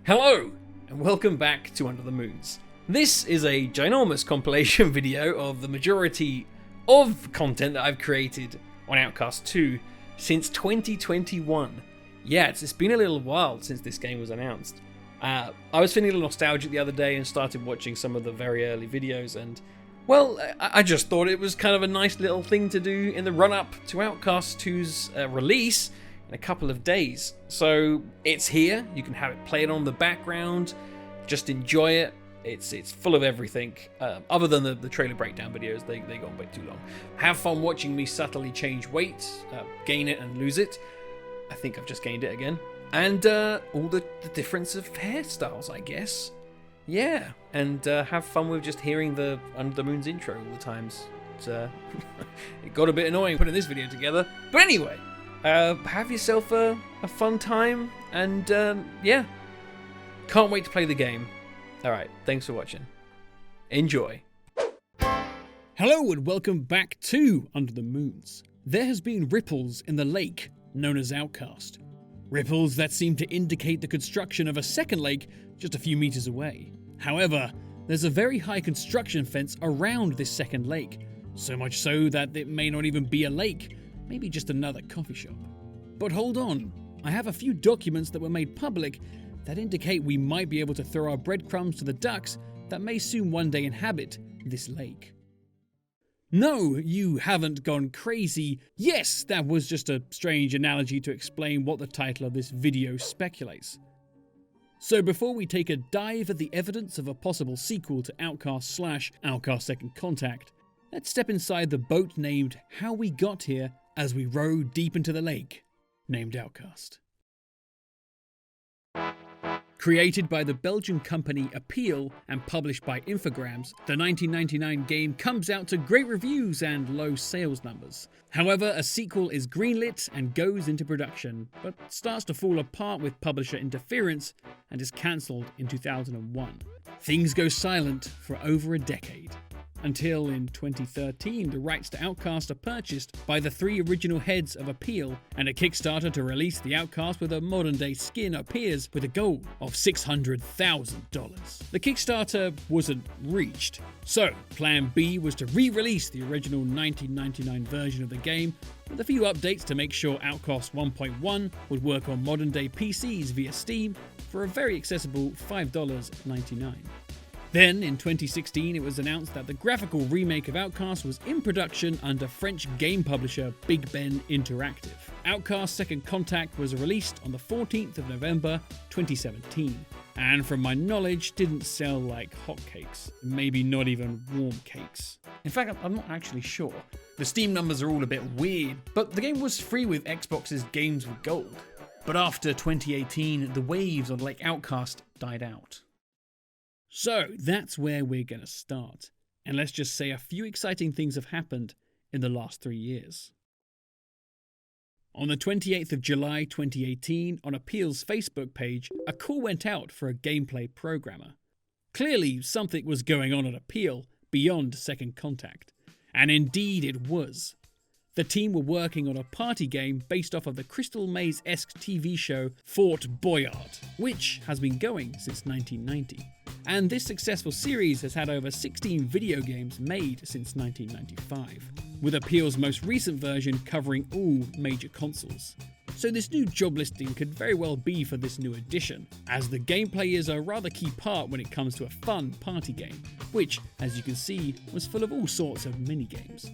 Hello, and welcome back to Under the Moons. This is a ginormous compilation video of the majority of content that I've created on Outcast 2 since 2021. Yeah, it's been a little while since this game was announced. I was feeling a little nostalgic the other day and started watching some of the very early videos, and well, I just thought it was kind of a nice little thing to do in the run-up to Outcast 2's release in a couple of days. So it's here, you can have it playing on the background, just enjoy it. It's full of everything, other than the trailer breakdown videos, they go on way too long. Have fun watching me subtly change weight, gain it and lose it. I think I've just gained it again. And all the difference of hairstyles, I guess. Yeah, and have fun with just hearing the Under the Moon's intro all the times. It got a bit annoying putting this video together. But anyway, have yourself a fun time, and yeah, can't wait to play the game. Alright, thanks for watching. Enjoy. Hello and welcome back to Under the Moons. There has been ripples in the lake known as Outcast. Ripples that seem to indicate the construction of a second lake just a few meters away. However, there's a very high construction fence around this second lake, so much so that it may not even be a lake, maybe just another coffee shop. But hold on, I have a few documents that were made public that indicate we might be able to throw our breadcrumbs to the ducks that may soon one day inhabit this lake. No, you haven't gone crazy. Yes, that was just a strange analogy to explain what the title of this video speculates. So before we take a dive at the evidence of a possible sequel to Outcast/Outcast Second Contact, let's step inside the boat named How We Got Here as we row deep into the lake named Outcast. Created by the Belgian company Appeal and published by Infogrames, the 1999 game comes out to great reviews and low sales numbers. However, a sequel is greenlit and goes into production, but starts to fall apart with publisher interference and is cancelled in 2001. Things go silent for over a decade. Until in 2013, the rights to Outcast are purchased by the three original heads of Appeal, and a Kickstarter to release the Outcast with a modern-day skin appears with a goal of $600,000. The Kickstarter wasn't reached, so Plan B was to re-release the original 1999 version of the game with a few updates to make sure Outcast 1.1 would work on modern-day PCs via Steam for a very accessible $5.99. Then, in 2016, it was announced that the graphical remake of Outcast was in production under French game publisher Big Ben Interactive. Outcast Second Contact was released on the 14th of November 2017, and from my knowledge didn't sell like hotcakes, maybe not even warm cakes. In fact, I'm not actually sure. The Steam numbers are all a bit weird, but the game was free with Xbox's Games with Gold. But after 2018, the waves on Lake Outcast died out. So that's where we're going to start, and let's just say a few exciting things have happened in the last 3 years. On the 28th of July 2018, on Appeal's Facebook page, a call went out for a gameplay programmer. Clearly, something was going on at Appeal beyond Second Contact, and indeed it was. The team were working on a party game based off of the Crystal Maze-esque TV show Fort Boyard, which has been going since 1990. And this successful series has had over 16 video games made since 1995, with Appeal's most recent version covering all major consoles. So this new job listing could very well be for this new edition, as the gameplay is a rather key part when it comes to a fun party game, which, as you can see, was full of all sorts of minigames.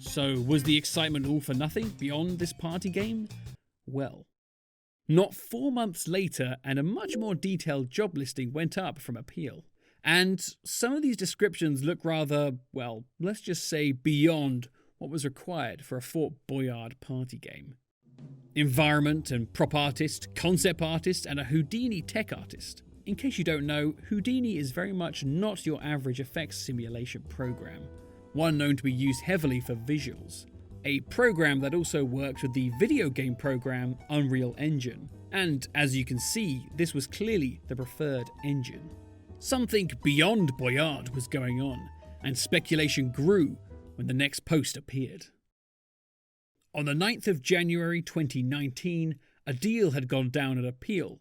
So was the excitement all for nothing beyond this party game? Well, not 4 months later, and a much more detailed job listing went up from Appeal. And some of these descriptions look rather, well, let's just say beyond what was required for a Fort Boyard party game. Environment and prop artist, concept artist, and a Houdini tech artist. In case you don't know, Houdini is very much not your average effects simulation program. One known to be used heavily for visuals. A program that also worked with the video game program Unreal Engine. And as you can see, this was clearly the preferred engine. Something beyond Boyard was going on, and speculation grew when the next post appeared. On the 9th of January 2019, a deal had gone down at Appeal.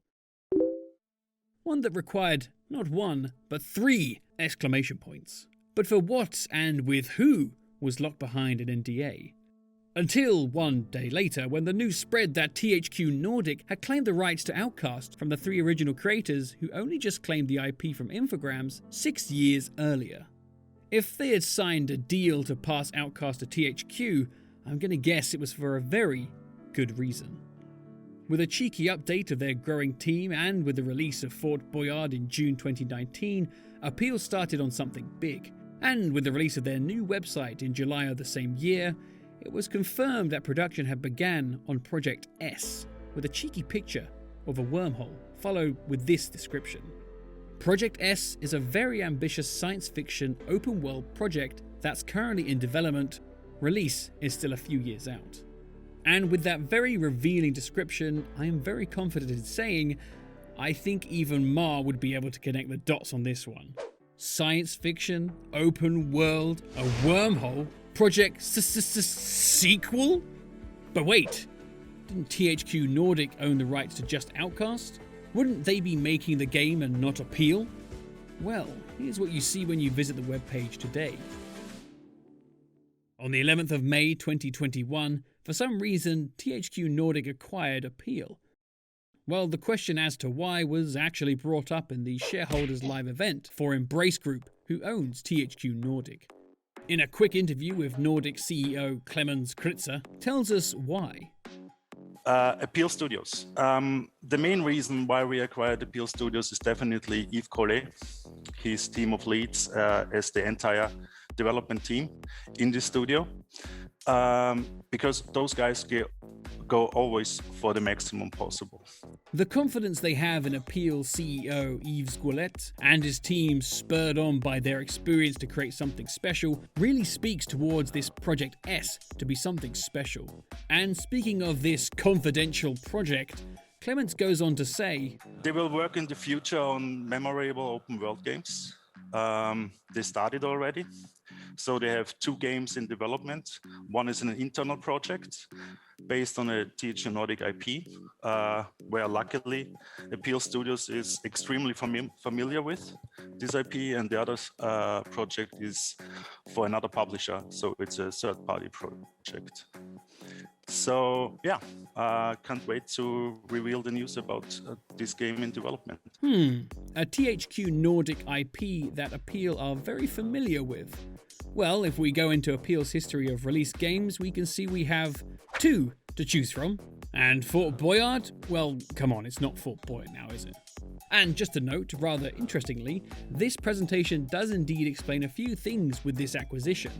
one that required not one, but 3 exclamation points. But for what and with who was locked behind an NDA. Until one day later, when the news spread that THQ Nordic had claimed the rights to Outcast from the 3 original creators who only just claimed the IP from Infogrames 6 years earlier. If they had signed a deal to pass Outcast to THQ, I'm gonna guess it was for a very good reason. With a cheeky update of their growing team and with the release of Fort Boyard in June 2019, Appeal started on something big. And with the release of their new website in July of the same year, it was confirmed that production had begun on Project S, with a cheeky picture of a wormhole, followed with this description. Project S is a very ambitious science fiction open world project that's currently in development. Release is still a few years out. And with that very revealing description, I am very confident in saying, I think even Ma would be able to connect the dots on this one. Science fiction, open world, a wormhole, Project sequel? But wait, didn't THQ Nordic own the rights to just Outcast? Wouldn't they be making the game and not Appeal? Well, here's what you see when you visit the webpage today. On the 11th of May 2021, for some reason, THQ Nordic acquired Appeal. Well, the question as to why was actually brought up in the shareholders live event for Embrace Group, who owns THQ Nordic. In a quick interview with Nordic CEO Clemens Kritzer, tells us why. Appeal Studios. The main reason why we acquired Appeal Studios is definitely Yves Collet, his team of leads as the entire development team in the studio, because those guys go always for the maximum possible. The confidence they have in Appeal CEO Yves Goulet and his team, spurred on by their experience to create something special, really speaks towards this Project S to be something special. And speaking of this confidential project, Clemens goes on to say, they will work in the future on memorable open world games. They started already. So they have 2 games in development. One is an internal project based on a THQ Nordic IP, where luckily Appeal Studios is extremely familiar with this IP, and the other project is for another publisher, so it's a third-party project. So yeah, can't wait to reveal the news about this game in development. A THQ Nordic IP that Appeal are very familiar with. Well, if we go into Appeal's history of released games, we can see we have 2 to choose from. And Fort Boyard? Well, come on, it's not Fort Boyard now, is it? And just a note, rather interestingly, this presentation does indeed explain a few things with this acquisition.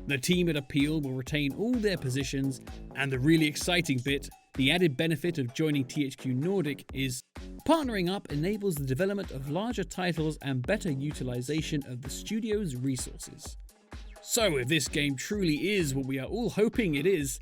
The team at Appeal will retain all their positions, and the really exciting bit, the added benefit of joining THQ Nordic is partnering up enables the development of larger titles and better utilization of the studio's resources. So if this game truly is what we are all hoping it is,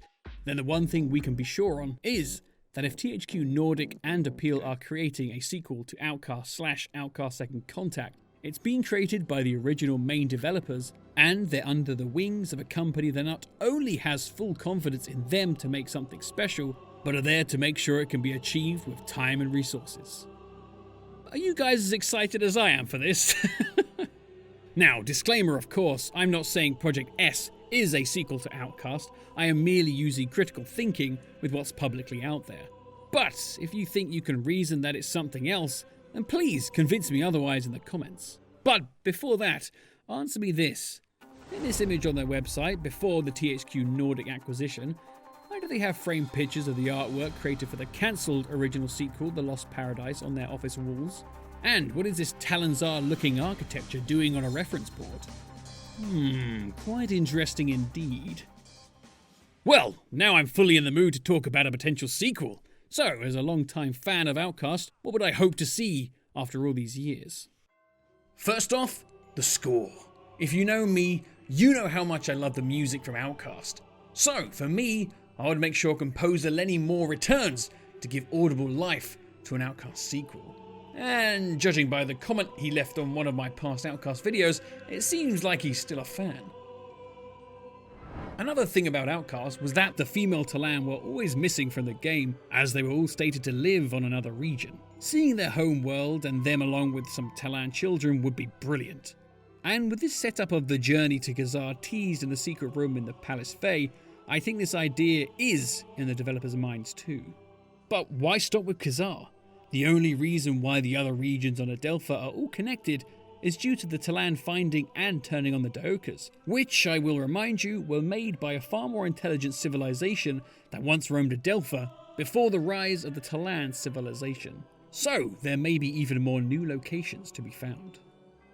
then the one thing we can be sure on is that if THQ Nordic and Appeal are creating a sequel to Outcast/Outcast Second Contact, it's being created by the original main developers, and they're under the wings of a company that not only has full confidence in them to make something special, but are there to make sure it can be achieved with time and resources. Are you guys as excited as I am for this? Now, disclaimer of course, I'm not saying Project S is a sequel to Outcast, I am merely using critical thinking with what's publicly out there. But if you think you can reason that it's something else, then please convince me otherwise in the comments. But before that, answer me this. In this image on their website, before the THQ Nordic acquisition, why do they have framed pictures of the artwork created for the cancelled original sequel, The Lost Paradise, on their office walls? And what is this Talonzar-looking architecture doing on a reference board? Quite interesting indeed. Well, now I'm fully in the mood to talk about a potential sequel. So, as a long-time fan of Outcast, what would I hope to see after all these years? First off, the score. If you know me, you know how much I love the music from Outcast. So, for me, I would make sure composer Lenny Moore returns to give audible life to an Outcast sequel. And judging by the comment he left on one of my past Outcast videos, it seems like he's still a fan. Another thing about Outcast was that the female Talan were always missing from the game, as they were all stated to live on another region. Seeing their home world and them along with some Talan children would be brilliant. And with this setup of the journey to Khazar teased in the secret room in the Palace Fae, I think this idea is in the developers' minds too. But why stop with Khazar? The only reason why the other regions on Adelpha are all connected is due to the Talan finding and turning on the Daokas, which, I will remind you, were made by a far more intelligent civilization that once roamed Adelpha before the rise of the Talan civilization. So, there may be even more new locations to be found.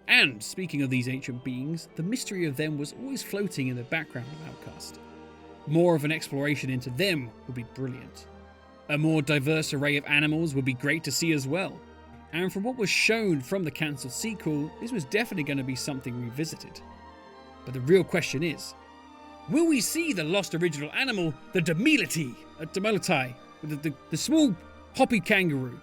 And, speaking of these ancient beings, the mystery of them was always floating in the background of Outcast. More of an exploration into them would be brilliant. A more diverse array of animals would be great to see as well. And from what was shown from the cancelled sequel, this was definitely going to be something revisited. But the real question is, will we see the lost original animal, the Demility, the small hoppy kangaroo?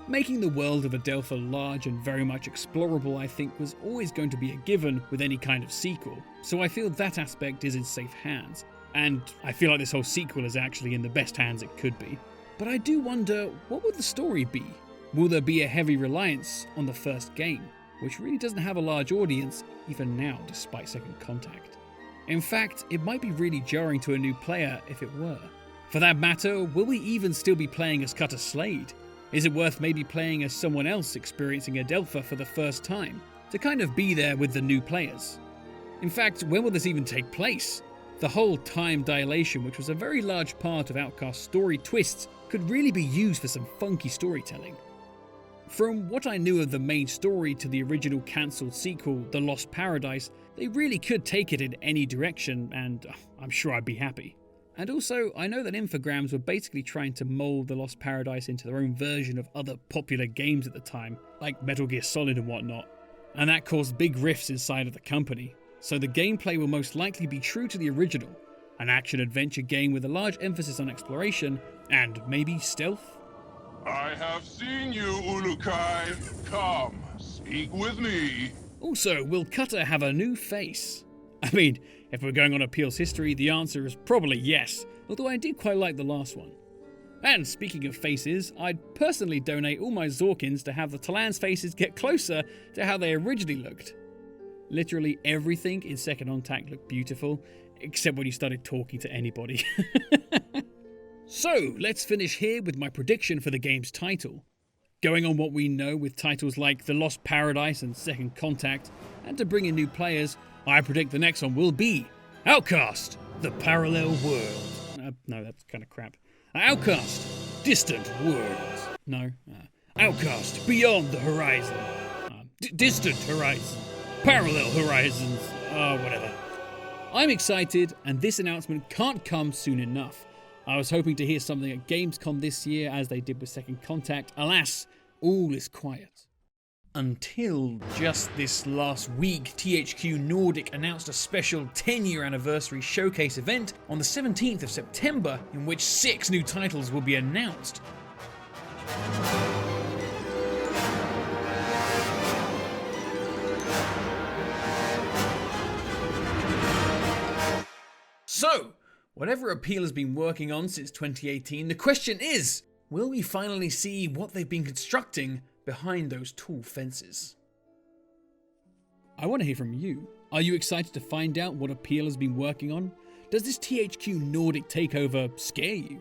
Making the world of Adelpha large and very much explorable, I think, was always going to be a given with any kind of sequel, so I feel that aspect is in safe hands, and I feel like this whole sequel is actually in the best hands it could be. But I do wonder, what would the story be? Will there be a heavy reliance on the first game, which really doesn't have a large audience, even now, despite Second Contact? In fact, it might be really jarring to a new player if it were. For that matter, will we even still be playing as Cutter Slade? Is it worth maybe playing as someone else experiencing Adelpha for the first time, to kind of be there with the new players? In fact, when will this even take place? The whole time dilation, which was a very large part of Outcast's story twists, could really be used for some funky storytelling. From what I knew of the main story to the original cancelled sequel, The Lost Paradise, they really could take it in any direction, and I'm sure I'd be happy. And also, I know that Infogrames were basically trying to mould The Lost Paradise into their own version of other popular games at the time, like Metal Gear Solid and whatnot, and that caused big rifts inside of the company. So the gameplay will most likely be true to the original, an action-adventure game with a large emphasis on exploration, and maybe stealth? I have seen you, Ulukai. Come, speak with me. Also, will Cutter have a new face? I mean, if we're going on Appeal's history, the answer is probably yes, although I did quite like the last one. And speaking of faces, I'd personally donate all my Zorkins to have the Talan's faces get closer to how they originally looked. Literally everything in Second Contact looked beautiful, except when you started talking to anybody. So, let's finish here with my prediction for the game's title. Going on what we know with titles like The Lost Paradise and Second Contact, and to bring in new players, I predict the next one will be Outcast, The Parallel World. No, that's kind of crap. Outcast, Distant Worlds. No. Outcast, Beyond the Horizon. Distant Horizon. Parallel Horizons. Whatever. I'm excited, and this announcement can't come soon enough. I was hoping to hear something at Gamescom this year, as they did with Second Contact. Alas, all is quiet. Until just this last week, THQ Nordic announced a special 10-year anniversary showcase event on the 17th of September, in which 6 new titles will be announced. So, whatever Appeal has been working on since 2018, the question is, will we finally see what they've been constructing behind those tall fences? I want to hear from you. Are you excited to find out what Appeal has been working on? Does this THQ Nordic takeover scare you?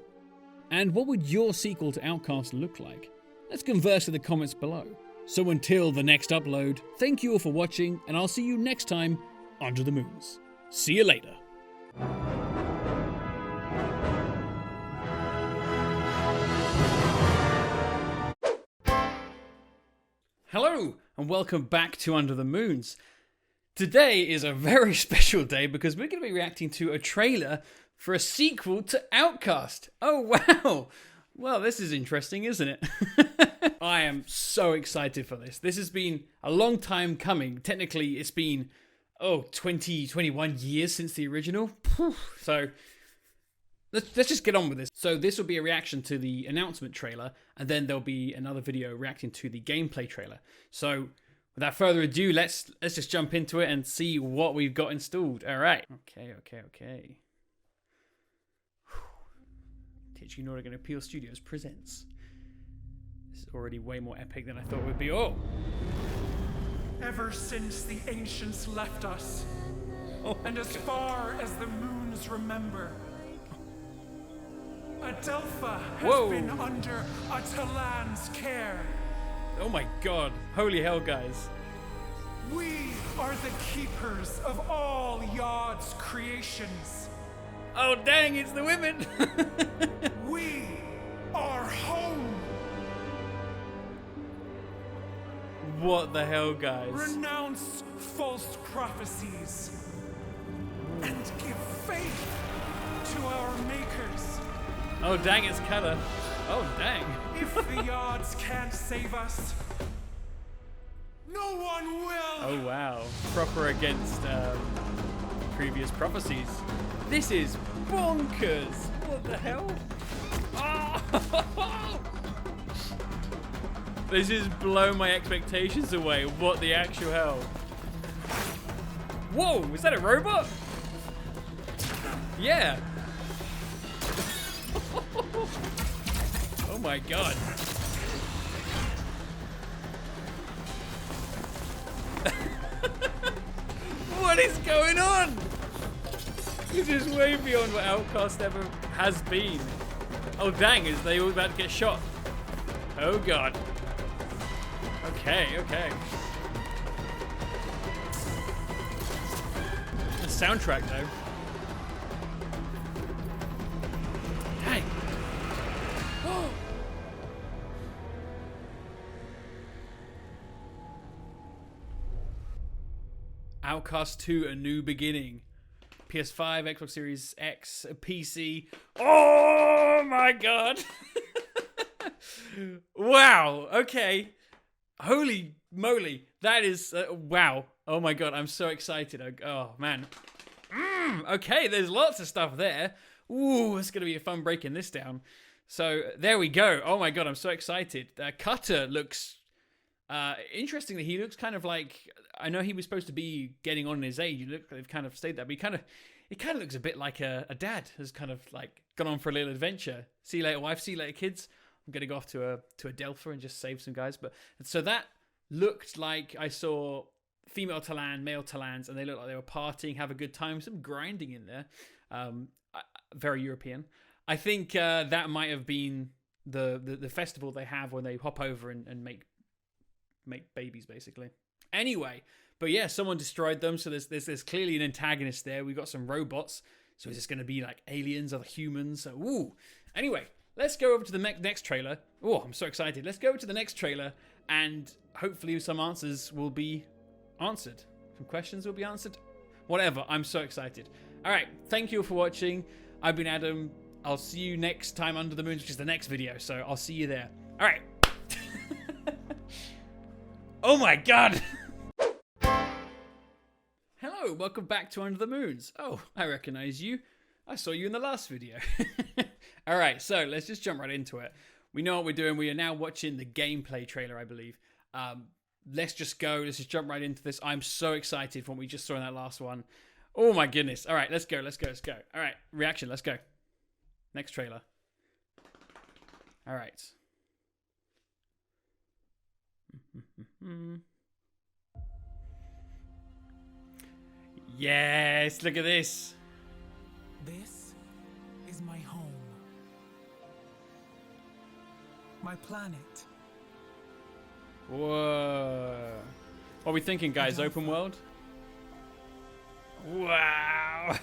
And what would your sequel to Outcast look like? Let's converse in the comments below. So until the next upload, thank you all for watching, and I'll see you next time Under the Moons. See you later. Hello, and welcome back to Under the Moons. Today is a very special day because we're going to be reacting to a trailer for a sequel to Outcast. Oh, wow. Well, this is interesting, isn't it? I am so excited for this. This has been a long time coming. Technically, it's been, 21 years since the original. So let's just get on with this. So this will be a reaction to the announcement trailer, and then there'll be another video reacting to the gameplay trailer. So without further ado, let's just jump into it and see what we've got installed. All right. Okay. THQ Nordic and Appeal Studios presents. This is already way more epic than I thought it would be. Oh! Ever since the ancients left us, and as far as the moons remember, Adelpha has been under Atalan's care. Oh my god. Holy hell, guys. We are the keepers of all Yod's creations. Oh dang, it's the women! We are home. What the hell, guys? Renounce false prophecies and give faith to our makers. Oh dang, it's Kata. Oh dang. If the Yods can't save us, no one will. Oh wow. Proper against previous prophecies. This is bonkers. What the hell? Oh! This is blow my expectations away. What the actual hell? Whoa, is that a robot? Yeah. Oh my god. What is going on? This is way beyond what Outcast ever has been. Oh dang, is they all about to get shot? Oh god. Okay. The soundtrack though. Dang. Outcast 2: A New Beginning. PS5, Xbox Series X, PC. Oh my god. Wow. Okay. Holy moly. That is wow. Oh my god, I'm so excited. Oh man. Okay, there's lots of stuff there. Ooh, it's going to be a fun breaking this down. So, there we go. Oh my god, I'm so excited. Cutter looks interestingly, he looks kind of like, I know he was supposed to be getting on in his age. They've kind of stayed that, but he kind of looks a bit like a dad has kind of like gone on for a little adventure. See you later, wife. See you later, kids. I'm gonna go off to Adelpha and just save some guys. But so that looked like I saw female Talan, male Talans, and they looked like they were partying, have a good time, some grinding in there. Very European. I think that might have been the festival they have when they hop over and make babies, basically. Anyway, but yeah, someone destroyed them, so there's clearly an antagonist there. We've got some robots, so is this going to be like aliens, other humans? So, ooh. Anyway, let's go over to the next trailer. Oh, I'm so excited. Let's go over to the next trailer, and hopefully some answers will be answered. Some questions will be answered. Whatever, I'm so excited. All right, thank you for watching. I've been Adam. I'll see you next time Under the Moons, which is the next video, so I'll see you there. All right. Oh my god! Hello, welcome back to Under the Moons. Oh, I recognize you. I saw you in the last video. Alright, so let's just jump right into it. We know what we're doing. We are now watching the gameplay trailer, I believe. Let's just go. Let's just jump right into this. I'm so excited from what we just saw in that last one. Oh my goodness. Alright, let's go. Alright, reaction, let's go. Next trailer. Alright. Yes, look at this. This is my home. My planet. Whoa. What are we thinking, guys? Open world? Wow.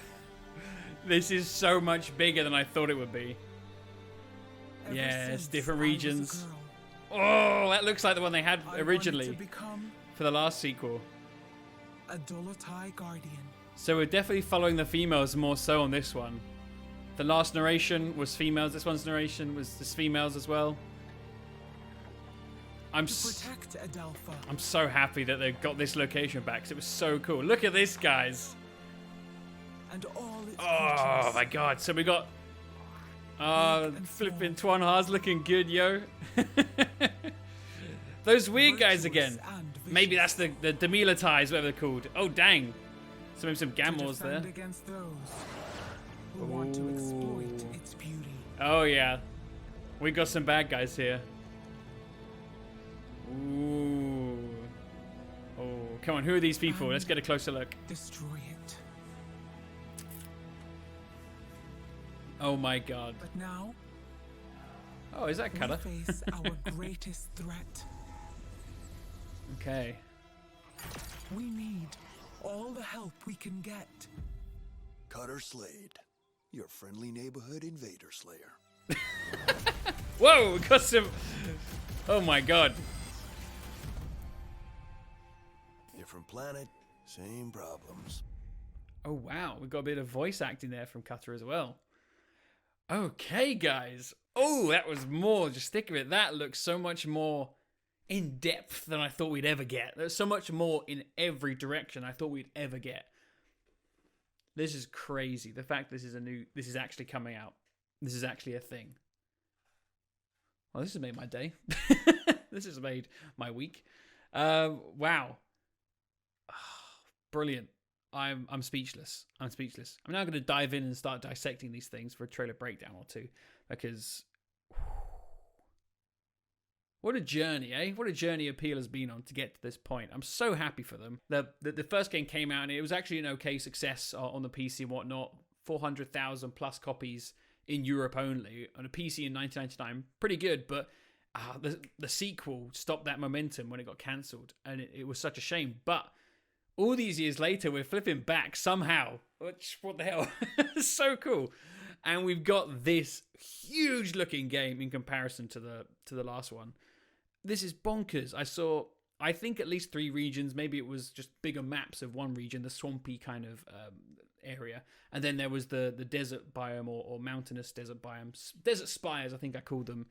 This is so much bigger than I thought it would be. Yes, different regions. Oh, that looks like the one they had originally for the last sequel. A Dolotai guardian. So we're definitely following the females more so on this one. The last narration was females. This one's narration was just females as well. I'm so happy that they've got this location back because it was so cool. Look at this, guys. And all its oh my god. So we got flipping Tuan Ha's looking good, yo. Those weird guys again. Maybe that's the demilitarized, whatever they're called. Oh, dang. So maybe some Gamors there. Against those who want to exploit its beauty. Oh, yeah. We got some bad guys here. Ooh. Oh, come on. Who are these people? Let's get a closer look. Destroy it. Oh, my God. But now, Oh, is that we Cutter? face our greatest threat. Okay. We need all the help we can get. Cutter Slade, your friendly neighborhood invader slayer. Whoa, we got some... Oh, my God. Different planet, same problems. Oh, wow. We got a bit of voice acting there from Cutter as well. Okay, guys. Oh, that was more. Just think of it. That looks so much more in depth than I thought we'd ever get. There's so much more in every direction I thought we'd ever get. This is crazy. The fact this is actually coming out. This is actually a thing. Well, this has made my day. This has made my week. Wow. Brilliant. I'm speechless. I'm speechless. I'm now going to dive in and start dissecting these things for a trailer breakdown or two, because what a journey, eh? What a journey Appeal has been on to get to this point. I'm so happy for them. The first game came out and it was actually an okay success on the PC and whatnot. 400,000 plus copies in Europe only. On a PC in 1999, pretty good, but the sequel stopped that momentum when it got cancelled, and it was such a shame. But all these years later, we're flipping back somehow. What the hell? It's so cool. And we've got this huge looking game in comparison to the last one. This is bonkers. I think at least 3 regions. Maybe it was just bigger maps of one region, the swampy kind of area. And then there was the desert biome or mountainous desert biomes. Desert Spires, I think I called them.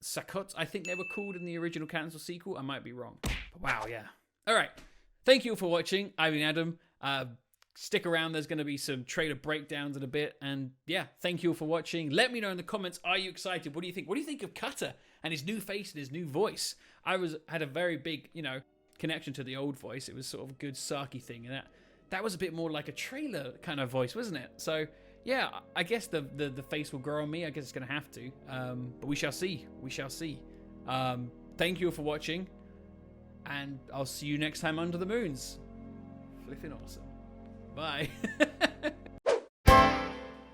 Sakot, I think they were called in the original cancel sequel. I might be wrong. But wow, yeah. All right. Thank you all for watching. I've been Adam. Stick around. There's going to be some trailer breakdowns in a bit. And yeah, thank you all for watching. Let me know in the comments. Are you excited? What do you think? What do you think of Cutter and his new face and his new voice? I had a very big, connection to the old voice. It was sort of a good sarky thing. And that was a bit more like a trailer kind of voice, wasn't it? So yeah, I guess the face will grow on me. I guess it's going to have to. But we shall see. We shall see. Thank you all for watching. And I'll see you next time under the moons. Flipping awesome. Bye.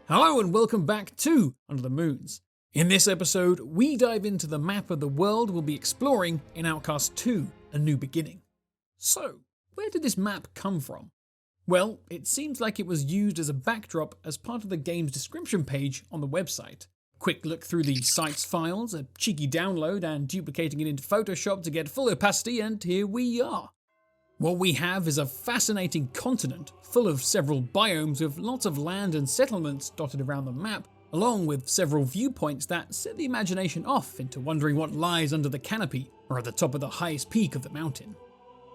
Hello and welcome back to Under the Moons. In this episode, we dive into the map of the world we'll be exploring in Outcast 2, A New Beginning. So, where did this map come from? Well, it seems like it was used as a backdrop as part of the game's description page on the website. Quick look through the site's files, a cheeky download, and duplicating it into Photoshop to get full opacity, and here we are. What we have is a fascinating continent full of several biomes with lots of land and settlements dotted around the map, along with several viewpoints that set the imagination off into wondering what lies under the canopy or at the top of the highest peak of the mountain.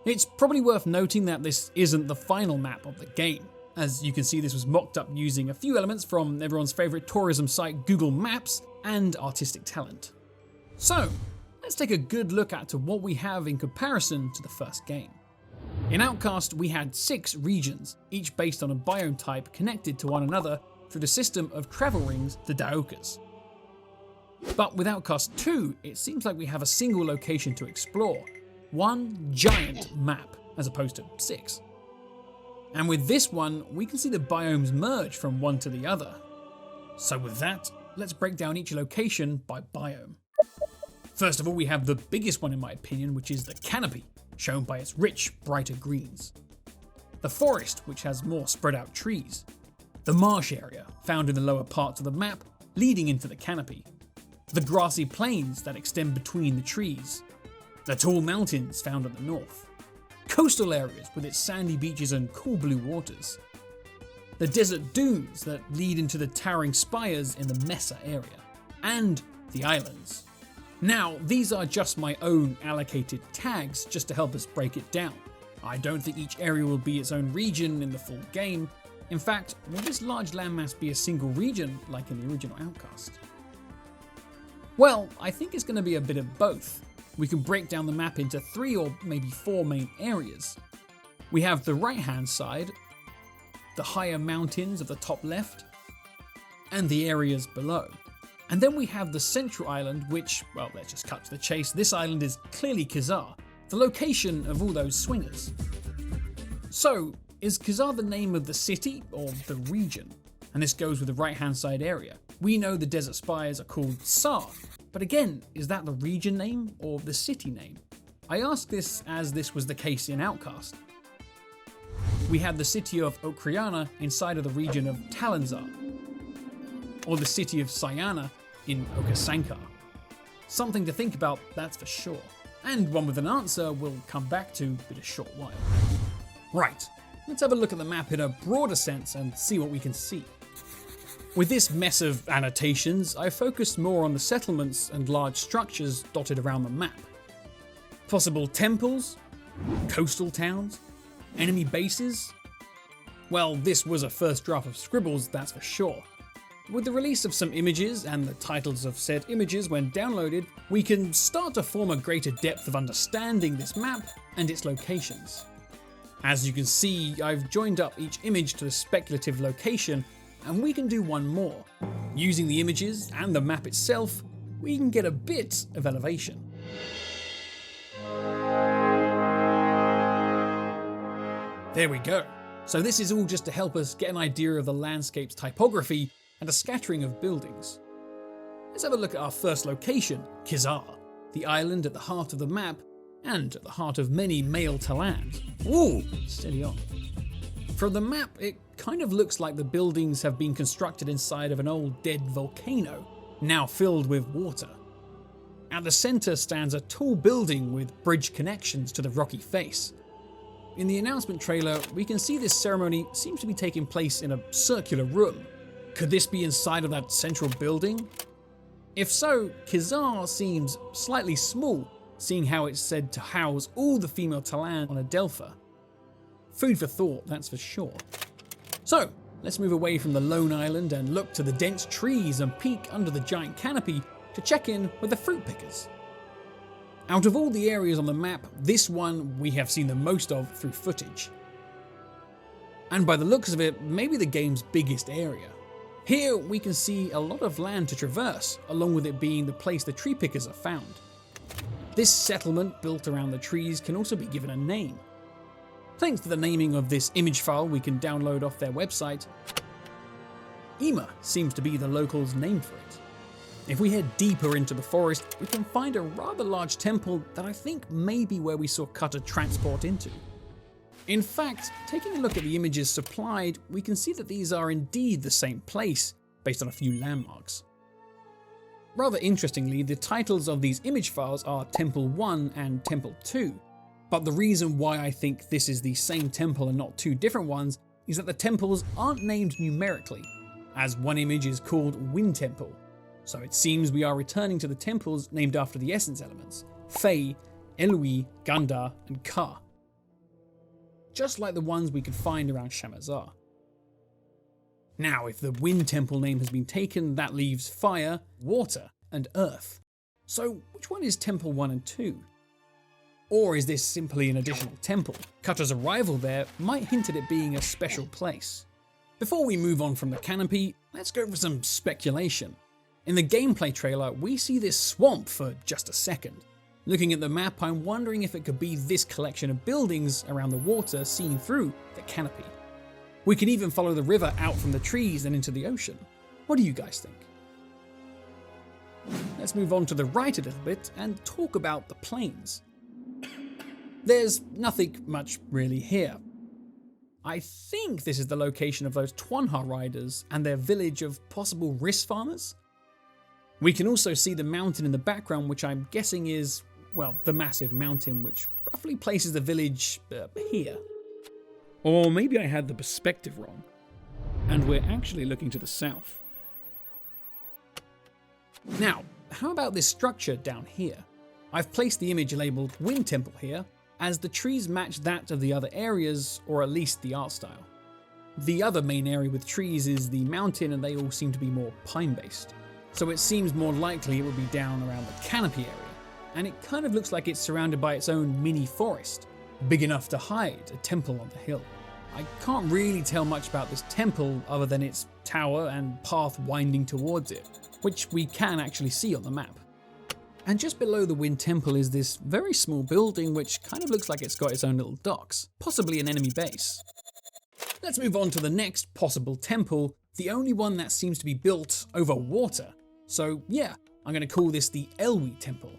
It's probably worth noting that this isn't the final map of the game. As you can see, this was mocked up using a few elements from everyone's favourite tourism site Google Maps and artistic talent. So, let's take a good look at what we have in comparison to the first game. In Outcast, we had 6 regions, each based on a biome type connected to one another through the system of travel rings, the Daokas. But with Outcast 2, it seems like we have a single location to explore, one giant map, as opposed to 6. And with this one, we can see the biomes merge from one to the other. So with that, let's break down each location by biome. First of all, we have the biggest one in my opinion, which is the canopy, shown by its rich, brighter greens. The forest, which has more spread out trees. The marsh area, found in the lower parts of the map, leading into the canopy. The grassy plains that extend between the trees. The tall mountains found in the north. Coastal areas with its sandy beaches and cool blue waters. The desert dunes that lead into the towering spires in the Mesa area. And the islands. Now, these are just my own allocated tags just to help us break it down. I don't think each area will be its own region in the full game. In fact, will this large landmass be a single region like in the original Outcast? Well, I think it's going to be a bit of both. we can break down the map into 3 or maybe 4 main areas. We have the right-hand side, the higher mountains of the top left, and the areas below. And then we have the central island, which, well, let's just cut to the chase. This island is clearly Khazar, the location of all those swingers. So, is Khazar the name of the city or the region? And this goes with the right-hand side area. We know the Desert Spires are called Sar, but again, is that the region name or the city name? I ask this as this was the case in Outcast. We had the city of Okriana inside of the region of Talanzar, or the city of Sayana in Okasankar. Something to think about, that's for sure. And one with an answer we'll come back to in a short while. Right, let's have a look at the map in a broader sense and see what we can see. With this mess of annotations, I focused more on the settlements and large structures dotted around the map. Possible temples, coastal towns, enemy bases. Well, this was a first draft of scribbles, that's for sure. With the release of some images and the titles of said images when downloaded, we can start to form a greater depth of understanding this map and its locations. As you can see, I've joined up each image to the speculative location, and we can do one more. Using the images and the map itself, we can get a bit of elevation. There we go. So this is all just to help us get an idea of the landscape's typography and a scattering of buildings. Let's have a look at our first location, Khazar, the island at the heart of the map and at the heart of many male Taland. Ooh, steady on. From the map, it kind of looks like the buildings have been constructed inside of an old dead volcano, now filled with water. At the centre stands a tall building with bridge connections to the rocky face. In the announcement trailer, we can see this ceremony seems to be taking place in a circular room. Could this be inside of that central building? If so, Khazar seems slightly small, seeing how it's said to house all the female Talan on Adelpha. Food for thought, that's for sure. So, let's move away from the lone island and look to the dense trees and peek under the giant canopy to check in with the fruit pickers. Out of all the areas on the map, this one we have seen the most of through footage. And by the looks of it, maybe the game's biggest area. Here we can see a lot of land to traverse, along with it being the place the tree pickers are found. This settlement built around the trees can also be given a name. Thanks to the naming of this image file we can download off their website, Ema seems to be the locals' name for it. If we head deeper into the forest, we can find a rather large temple that I think may be where we saw Cutter transport into. In fact, taking a look at the images supplied, we can see that these are indeed the same place, based on a few landmarks. Rather interestingly, the titles of these image files are Temple 1 and Temple 2, but the reason why I think this is the same temple and not two different ones is that the temples aren't named numerically, as one image is called Wind Temple, so it seems we are returning to the temples named after the essence elements, Fae, Elui, Gandar, and Ka, just like the ones we could find around Shamazar. Now, if the Wind Temple name has been taken, that leaves Fire, Water, and Earth. So, which one is Temple 1 and 2? Or is this simply an additional temple? Cutter's arrival there might hint at it being a special place. Before we move on from the canopy, let's go for some speculation. In the gameplay trailer, we see this swamp for just a second. Looking at the map, I'm wondering if it could be this collection of buildings around the water seen through the canopy. We can even follow the river out from the trees and into the ocean. What do you guys think? Let's move on to the right a little bit and talk about the plains. There's nothing much really here. I think this is the location of those Twanha riders and their village of possible Riss farmers. We can also see the mountain in the background, which I'm guessing is, well, the massive mountain which roughly places the village here. Or maybe I had the perspective wrong, and we're actually looking to the south. Now, how about this structure down here? I've placed the image labelled Wind Temple here, as the trees match that of the other areas, or at least the art style. The other main area with trees is the mountain, and they all seem to be more pine-based. So it seems more likely it would be down around the canopy area. and it kind of looks like it's surrounded by its own mini forest, big enough to hide a temple on the hill. I can't really tell much about this temple other than its tower and path winding towards it, which we can actually see on the map. And just below the Wind Temple is this very small building which kind of looks like it's got its own little docks, possibly an enemy base. Let's move on to the next possible temple, the only one that seems to be built over water. So yeah, I'm going to call this the Elwi Temple.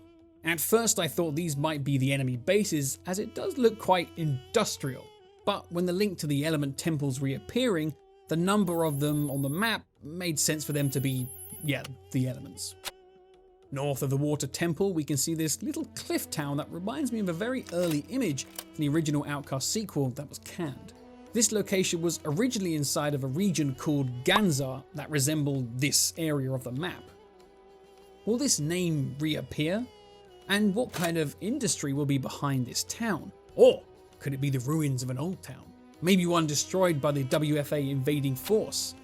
At first I thought these might be the enemy bases, as it does look quite industrial. But when the link to the element temples reappearing, the number of them on the map made sense for them to be, yeah, the elements. North of the Water Temple, we can see this little cliff town that reminds me of a very early image in the original Outcast sequel that was canned. This location was originally inside of a region called Ganzar that resembled this area of the map. Will this name reappear? And what kind of industry will be behind this town? Or could it be the ruins of an old town? Maybe one destroyed by the WFA invading force?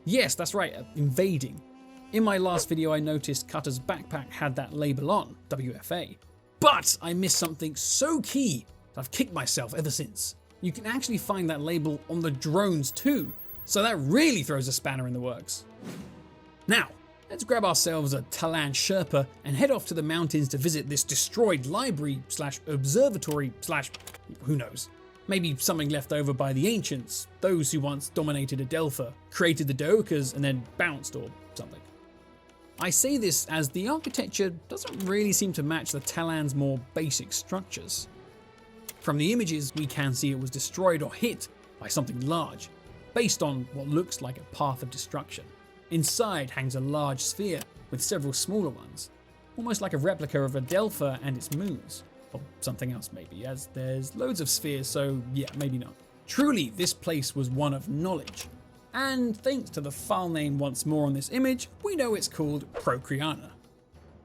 Yes, that's right, invading. In my last video I noticed Cutter's backpack had that label on, WFA. But I missed something so key that I've kicked myself ever since. You can actually find that label on the drones too, so that really throws a spanner in the works. Now, let's grab ourselves a Talan Sherpa and head off to the mountains to visit this destroyed library / observatory / who knows. Maybe something left over by the ancients, those who once dominated Adelpha, created the Dokas and then bounced or something. I say this as the architecture doesn't really seem to match the Talan's more basic structures. From the images we can see it was destroyed or hit by something large, based on what looks like a path of destruction. Inside hangs a large sphere with several smaller ones, almost like a replica of Adelpha and its moons. Or something else maybe, as there's loads of spheres, so yeah, maybe not. Truly, this place was one of knowledge. And thanks to the file name once more on this image, we know it's called Procreana.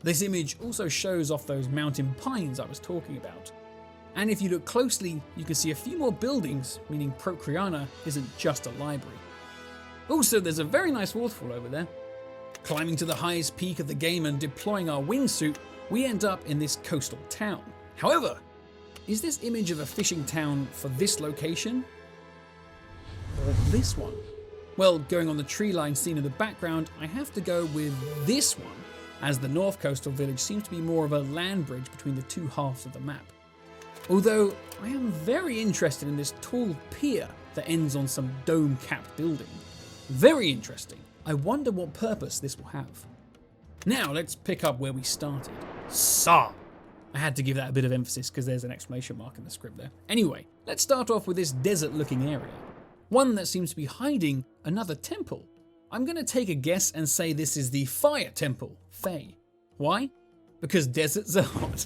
This image also shows off those mountain pines I was talking about. And if you look closely, you can see a few more buildings, meaning Procreana isn't just a library. Also, there's a very nice waterfall over there. Climbing to the highest peak of the game and deploying our wingsuit, we end up in this coastal town. However, is this image of a fishing town for this location? Or this one? Well, going on the tree line seen in the background, I have to go with this one, as the North Coastal Village seems to be more of a land bridge between the two halves of the map. Although, I am very interested in this tall pier that ends on some dome-capped building. Very interesting. I wonder what purpose this will have. Now, let's pick up where we started. Sa! I had to give that a bit of emphasis because there's an exclamation mark in the script there. Anyway, let's start off with this desert-looking area. One that seems to be hiding another temple. I'm going to take a guess and say this is the Fire Temple, Fae. Why? Because deserts are hot.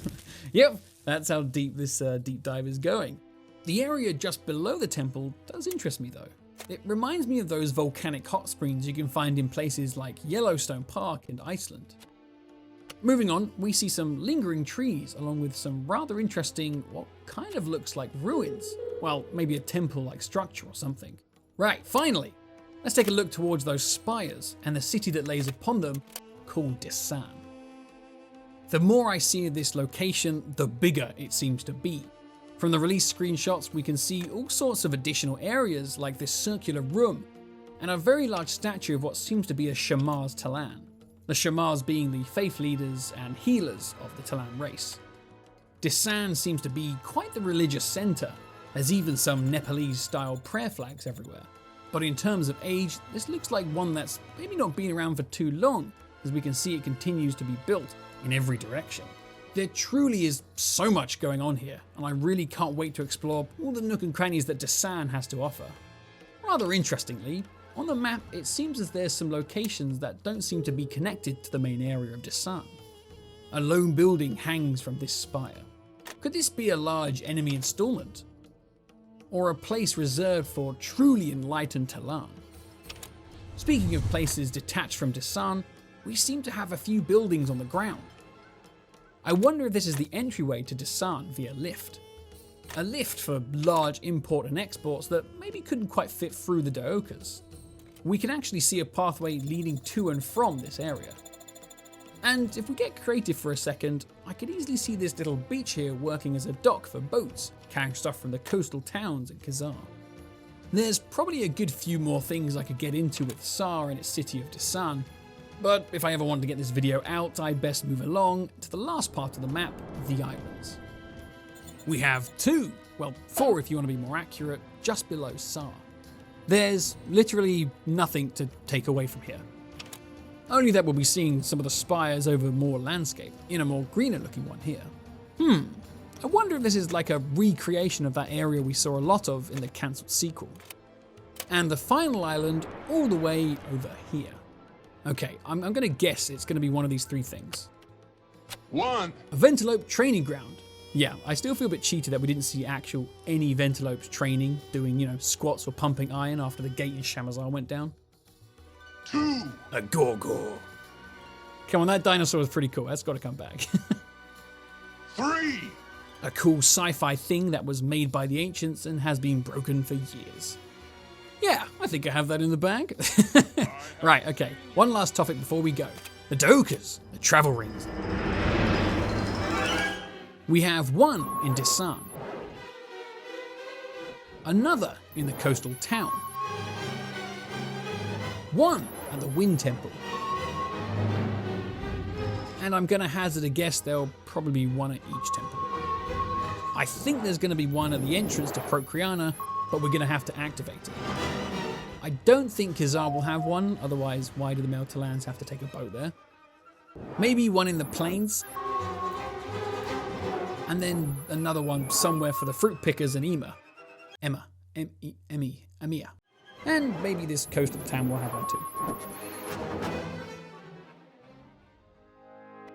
Yep, that's how deep this deep dive is going. The area just below the temple does interest me though. It reminds me of those volcanic hot springs you can find in places like Yellowstone Park and Iceland. Moving on, we see some lingering trees along with some rather interesting, what kind of looks like ruins. Well, maybe a temple-like structure or something. Right, finally, let's take a look towards those spires and the city that lays upon them, called Desan. The more I see of this location, the bigger it seems to be. From the release screenshots, we can see all sorts of additional areas like this circular room and a very large statue of what seems to be a Shamars Talan. The Shamars being the faith leaders and healers of the Talan race. Desan seems to be quite the religious centre. There's even some Nepalese-style prayer flags everywhere. But in terms of age, this looks like one that's maybe not been around for too long, as we can see it continues to be built in every direction. There truly is so much going on here, and I really can't wait to explore all the nook and crannies that Desan has to offer. Rather interestingly, on the map it seems as there's some locations that don't seem to be connected to the main area of Desan. A lone building hangs from this spire. Could this be a large enemy installment? Or a place reserved for truly enlightened Talan? Speaking of places detached from Desan, we seem to have a few buildings on the ground. I wonder if this is the entryway to Desan via lift. A lift for large import and exports that maybe couldn't quite fit through the Dokas. We can actually see a pathway leading to and from this area. And if we get creative for a second, I could easily see this little beach here working as a dock for boats, carrying stuff from the coastal towns in Kazar. There's probably a good few more things I could get into with Sar and its city of Desan, but if I ever wanted to get this video out, I'd best move along to the last part of the map, the islands. We have 2, well 4 if you want to be more accurate, just below Sar. There's literally nothing to take away from here. Only that we'll be seeing some of the spires over more landscape, in a more greener looking one here. I wonder if this is like a recreation of that area we saw a lot of in the cancelled sequel. And the final island all the way over here. Okay, I'm going to guess it's going to be one of these 3 things. 1. A Ventilope training ground. Yeah, I still feel a bit cheated that we didn't see any Ventilopes training, doing, squats or pumping iron after the gate in Shamazar went down. 2. A Gorgor. Come on, that dinosaur was pretty cool. That's got to come back. 3. A cool sci-fi thing that was made by the ancients and has been broken for years. Yeah, I think I have that in the bag. Right, okay. One last topic before we go. The Dokas, the travel rings. We have one in Desan. Another in the coastal town. One at the Wind Temple. And I'm going to hazard a guess there'll probably be one at each temple. I think there's going to be one at the entrance to Procreana, but we're going to have to activate it. I don't think Kazar will have one, otherwise why do the Meltalans have to take a boat there? Maybe one in the plains? And then another one somewhere for the fruit pickers and Emia. And maybe this coastal town will have one too.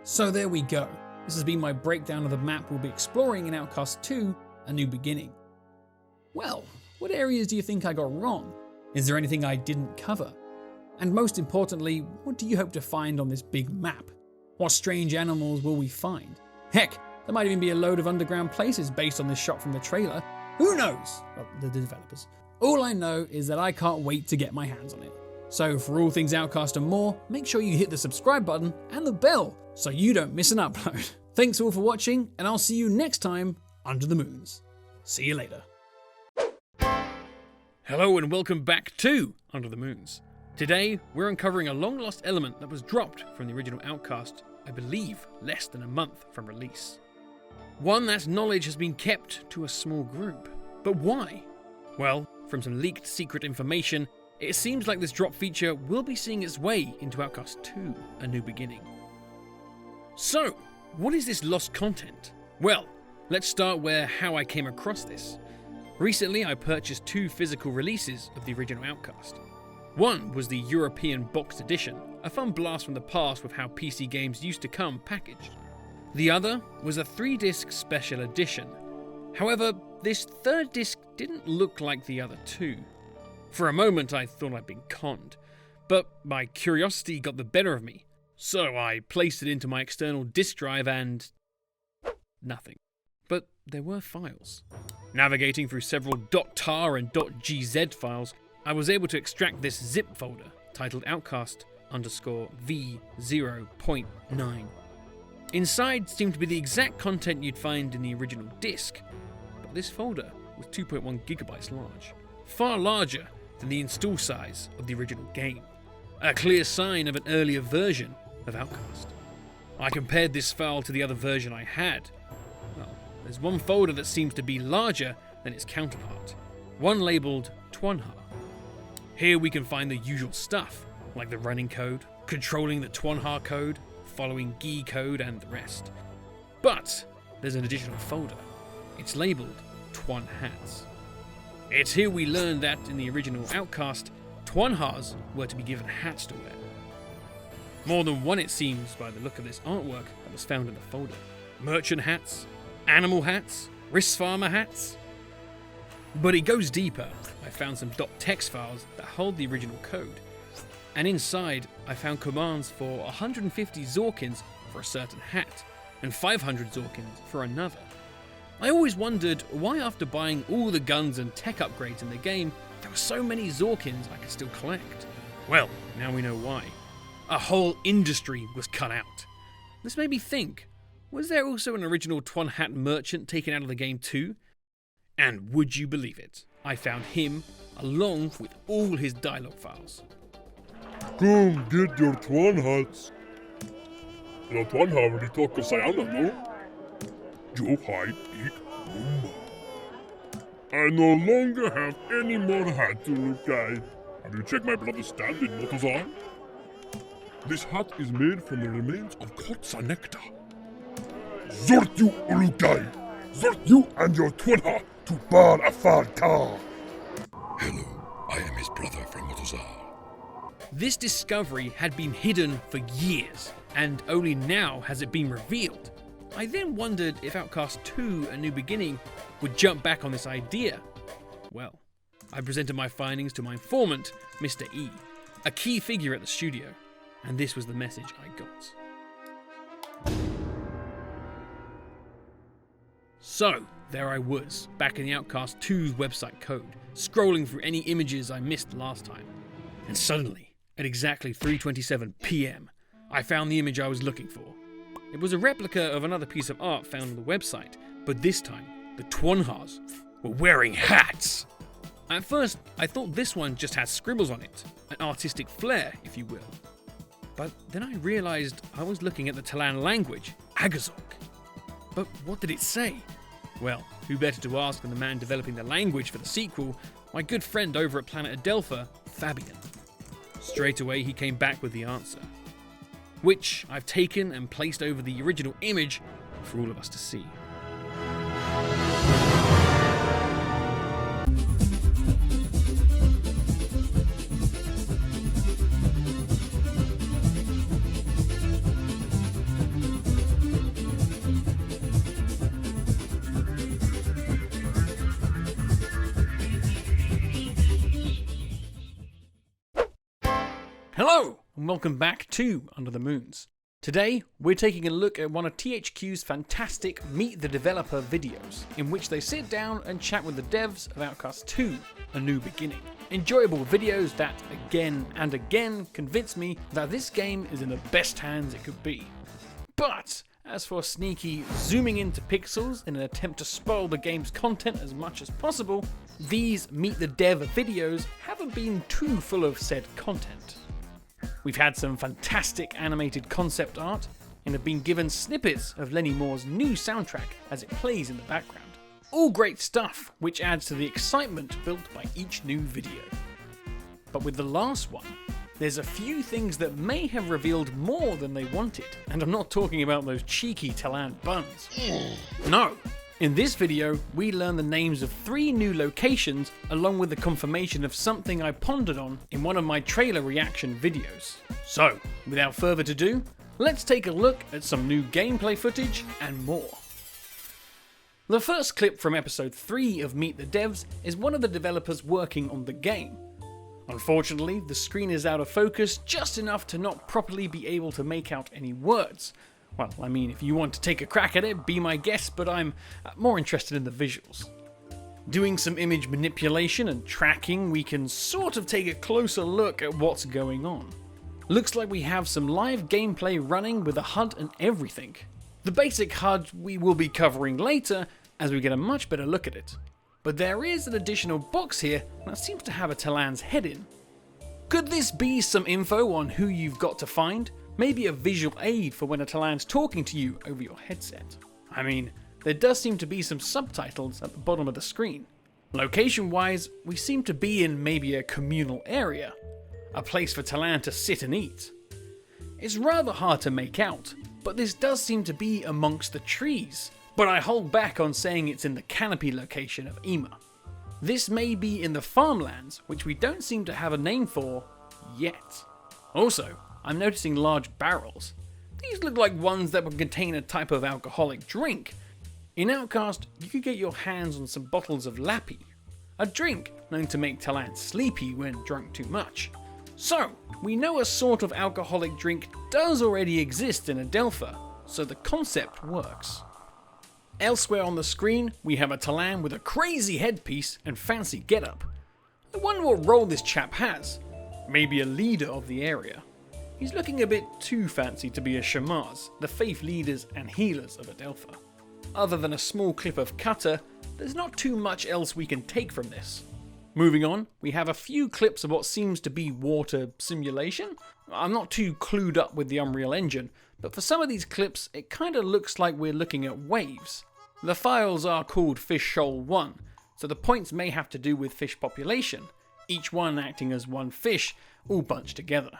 So there we go. This has been my breakdown of the map we'll be exploring in Outcast 2, A New Beginning. Well, what areas do you think I got wrong? Is there anything I didn't cover? And most importantly, what do you hope to find on this big map? What strange animals will we find? Heck, there might even be a load of underground places based on this shot from the trailer. Who knows? Well, the developers. All I know is that I can't wait to get my hands on it. So for all things Outcast and more, make sure you hit the subscribe button and the bell so you don't miss an upload. Thanks all for watching, and I'll see you next time Under the Moons. See you later. Hello and welcome back to Under the Moons. Today, we're uncovering a long-lost element that was dropped from the original Outcast, I believe less than a month from release. One that knowledge has been kept to a small group. But why? Well, from some leaked secret information, it seems like this drop feature will be seeing its way into Outcast 2, A New Beginning. So, what is this lost content? Well, let's start where how I came across this. Recently, I purchased 2 physical releases of the original Outcast. One was the European Boxed Edition, a fun blast from the past with how PC games used to come packaged. The other was a 3-disc special edition. However, this 3rd disc didn't look like the other 2. For a moment I thought I'd been conned, but my curiosity got the better of me, so I placed it into my external disk drive and nothing. But there were files. Navigating through several .tar and .gz files, I was able to extract this zip folder titled Outcast_V0.9. Inside seemed to be the exact content you'd find in the original disc, but this folder was 2.1 gigabytes large, far larger than the install size of the original game, a clear sign of an earlier version of Outcast. I compared this file to the other version I had. Well, there's one folder that seems to be larger than its counterpart, one labelled Twanha. Here we can find the usual stuff, like the running code, controlling the Twanha code, following Gi code and the rest. But there's an additional folder. It's labelled Twan Hats. It's here we learned that in the original Outcast, Twanhas were to be given hats to wear. More than one it seems by the look of this artwork that was found in the folder. Merchant hats, animal hats, wrist farmer hats. But it goes deeper. I found some .text files that hold the original code. And inside, I found commands for 150 Zorkins for a certain hat, and 500 Zorkins for another. I always wondered why after buying all the guns and tech upgrades in the game, there were so many Zorkins I could still collect. Well, now we know why. A whole industry was cut out. This made me think, was there also an original Twan Hat merchant taken out of the game too? And would you believe it, I found him along with all his dialogue files. Come get your Twan hats. Jag Twan har väl lite att säga nu. Jo, hej, ik mumma. I no longer have any more hats, Ulukai. Have you checked my brother's stand in Motozar? This hat is made from the remains of Kotsa nectar. Zort you, Ulukai! Zort you and your Twanha to Bar Afar Ka! Hello, I am his brother from Motozar. This discovery had been hidden for years, and only now has it been revealed. I then wondered if Outcast 2, A New Beginning, would jump back on this idea. Well, I presented my findings to my informant, Mr. E, a key figure at the studio, and this was the message I got. So, there I was, back in the Outcast 2's website code, scrolling through any images I missed last time. And suddenly, at exactly 3:27 PM, I found the image I was looking for. It was a replica of another piece of art found on the website, but this time, the Twanhas were wearing hats! At first, I thought this one just had scribbles on it, an artistic flair, if you will. But then I realised I was looking at the Talan language, Agazok. But what did it say? Well, who better to ask than the man developing the language for the sequel, my good friend over at Planet Adelpha, Fabian. Straight away he came back with the answer, which I've taken and placed over the original image for all of us to see. Hello, and welcome back to Under the Moons. Today, we're taking a look at one of THQ's fantastic Meet the Developer videos, in which they sit down and chat with the devs of Outcast 2, A New Beginning. Enjoyable videos that, again and again, convince me that this game is in the best hands it could be. But, as for sneaky zooming into pixels in an attempt to spoil the game's content as much as possible, these Meet the Dev videos haven't been too full of said content. We've had some fantastic animated concept art, and have been given snippets of Lenny Moore's new soundtrack as it plays in the background. All great stuff, which adds to the excitement built by each new video. But with the last one, there's a few things that may have revealed more than they wanted, and I'm not talking about those cheeky Talan buns. No! In this video, we learn the names of 3 new locations along with the confirmation of something I pondered on in one of my trailer reaction videos. So, without further ado, let's take a look at some new gameplay footage and more. The first clip from episode 3 of Meet the Devs is one of the developers working on the game. Unfortunately, the screen is out of focus just enough to not properly be able to make out any words. Well, I mean, if you want to take a crack at it, be my guest, but I'm more interested in the visuals. Doing some image manipulation and tracking, we can sort of take a closer look at what's going on. Looks like we have some live gameplay running with a HUD and everything. The basic HUD we will be covering later as we get a much better look at it. But there is an additional box here that seems to have a Talan's head in. Could this be some info on who you've got to find? Maybe a visual aid for when a Talan's talking to you over your headset. I mean, there does seem to be some subtitles at the bottom of the screen. Location-wise, we seem to be in maybe a communal area, a place for Talan to sit and eat. It's rather hard to make out, but this does seem to be amongst the trees, but I hold back on saying it's in the canopy location of Ema. This may be in the farmlands, which we don't seem to have a name for yet. Also, I'm noticing large barrels. These look like ones that would contain a type of alcoholic drink. In Outcast, you could get your hands on some bottles of Lappy, a drink known to make Talan sleepy when drunk too much. So, we know a sort of alcoholic drink does already exist in Adelpha, so the concept works. Elsewhere on the screen, we have a Talan with a crazy headpiece and fancy getup. I wonder what role this chap has. Maybe a leader of the area. He's looking a bit too fancy to be a Shamaz, the faith leaders and healers of Adelpha. Other than a small clip of Cutter, there's not too much else we can take from this. Moving on, we have a few clips of what seems to be water simulation. I'm not too clued up with the Unreal Engine, but for some of these clips, it kinda looks like we're looking at waves. The files are called Fish Shoal 1, so the points may have to do with fish population, each one acting as one fish, all bunched together.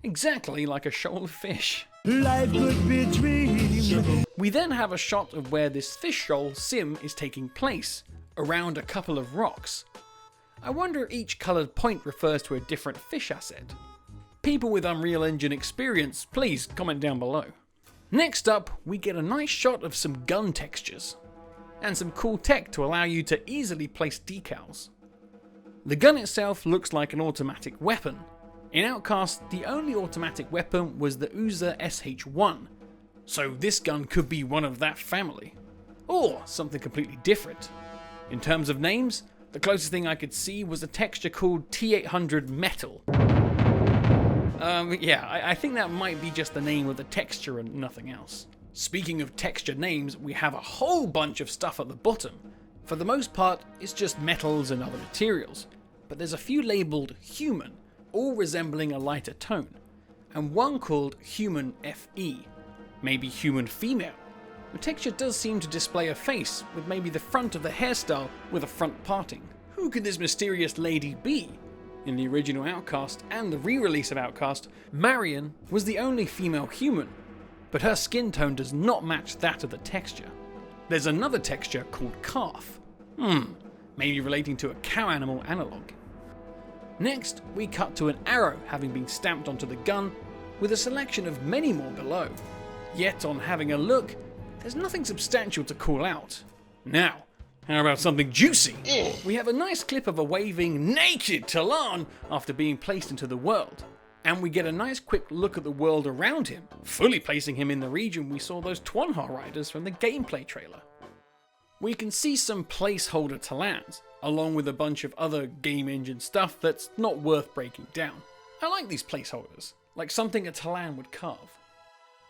Exactly like a shoal of fish. Life could be a dream. We then have a shot of where this fish shoal sim is taking place, around a couple of rocks. I wonder if each coloured point refers to a different fish asset. People with Unreal Engine experience, please comment down below. Next up, we get a nice shot of some gun textures, and some cool tech to allow you to easily place decals. The gun itself looks like an automatic weapon. In Outcast, the only automatic weapon was the Uza SH-1, so this gun could be one of that family. Or something completely different. In terms of names, the closest thing I could see was a texture called T800 Metal. I think that might be just the name of the texture and nothing else. Speaking of texture names, we have a whole bunch of stuff at the bottom. For the most part, it's just metals and other materials, but there's a few labelled Human, all resembling a lighter tone, and one called Human FE, maybe Human Female. The texture does seem to display a face, with maybe the front of the hairstyle with a front parting. Who could this mysterious lady be? In the original Outcast and the re-release of Outcast, Marion was the only female human, but her skin tone does not match that of the texture. There's another texture called Calf. Maybe relating to a cow animal analogue. Next, we cut to an arrow having been stamped onto the gun, with a selection of many more below. Yet on having a look, there's nothing substantial to call out. Now, how about something juicy? We have a nice clip of a waving, naked Talan after being placed into the world. And we get a nice quick look at the world around him, fully placing him in the region we saw those Twanha riders from the gameplay trailer. We can see some placeholder Talans, along with a bunch of other game engine stuff that's not worth breaking down. I like these placeholders, like something a Talan would carve.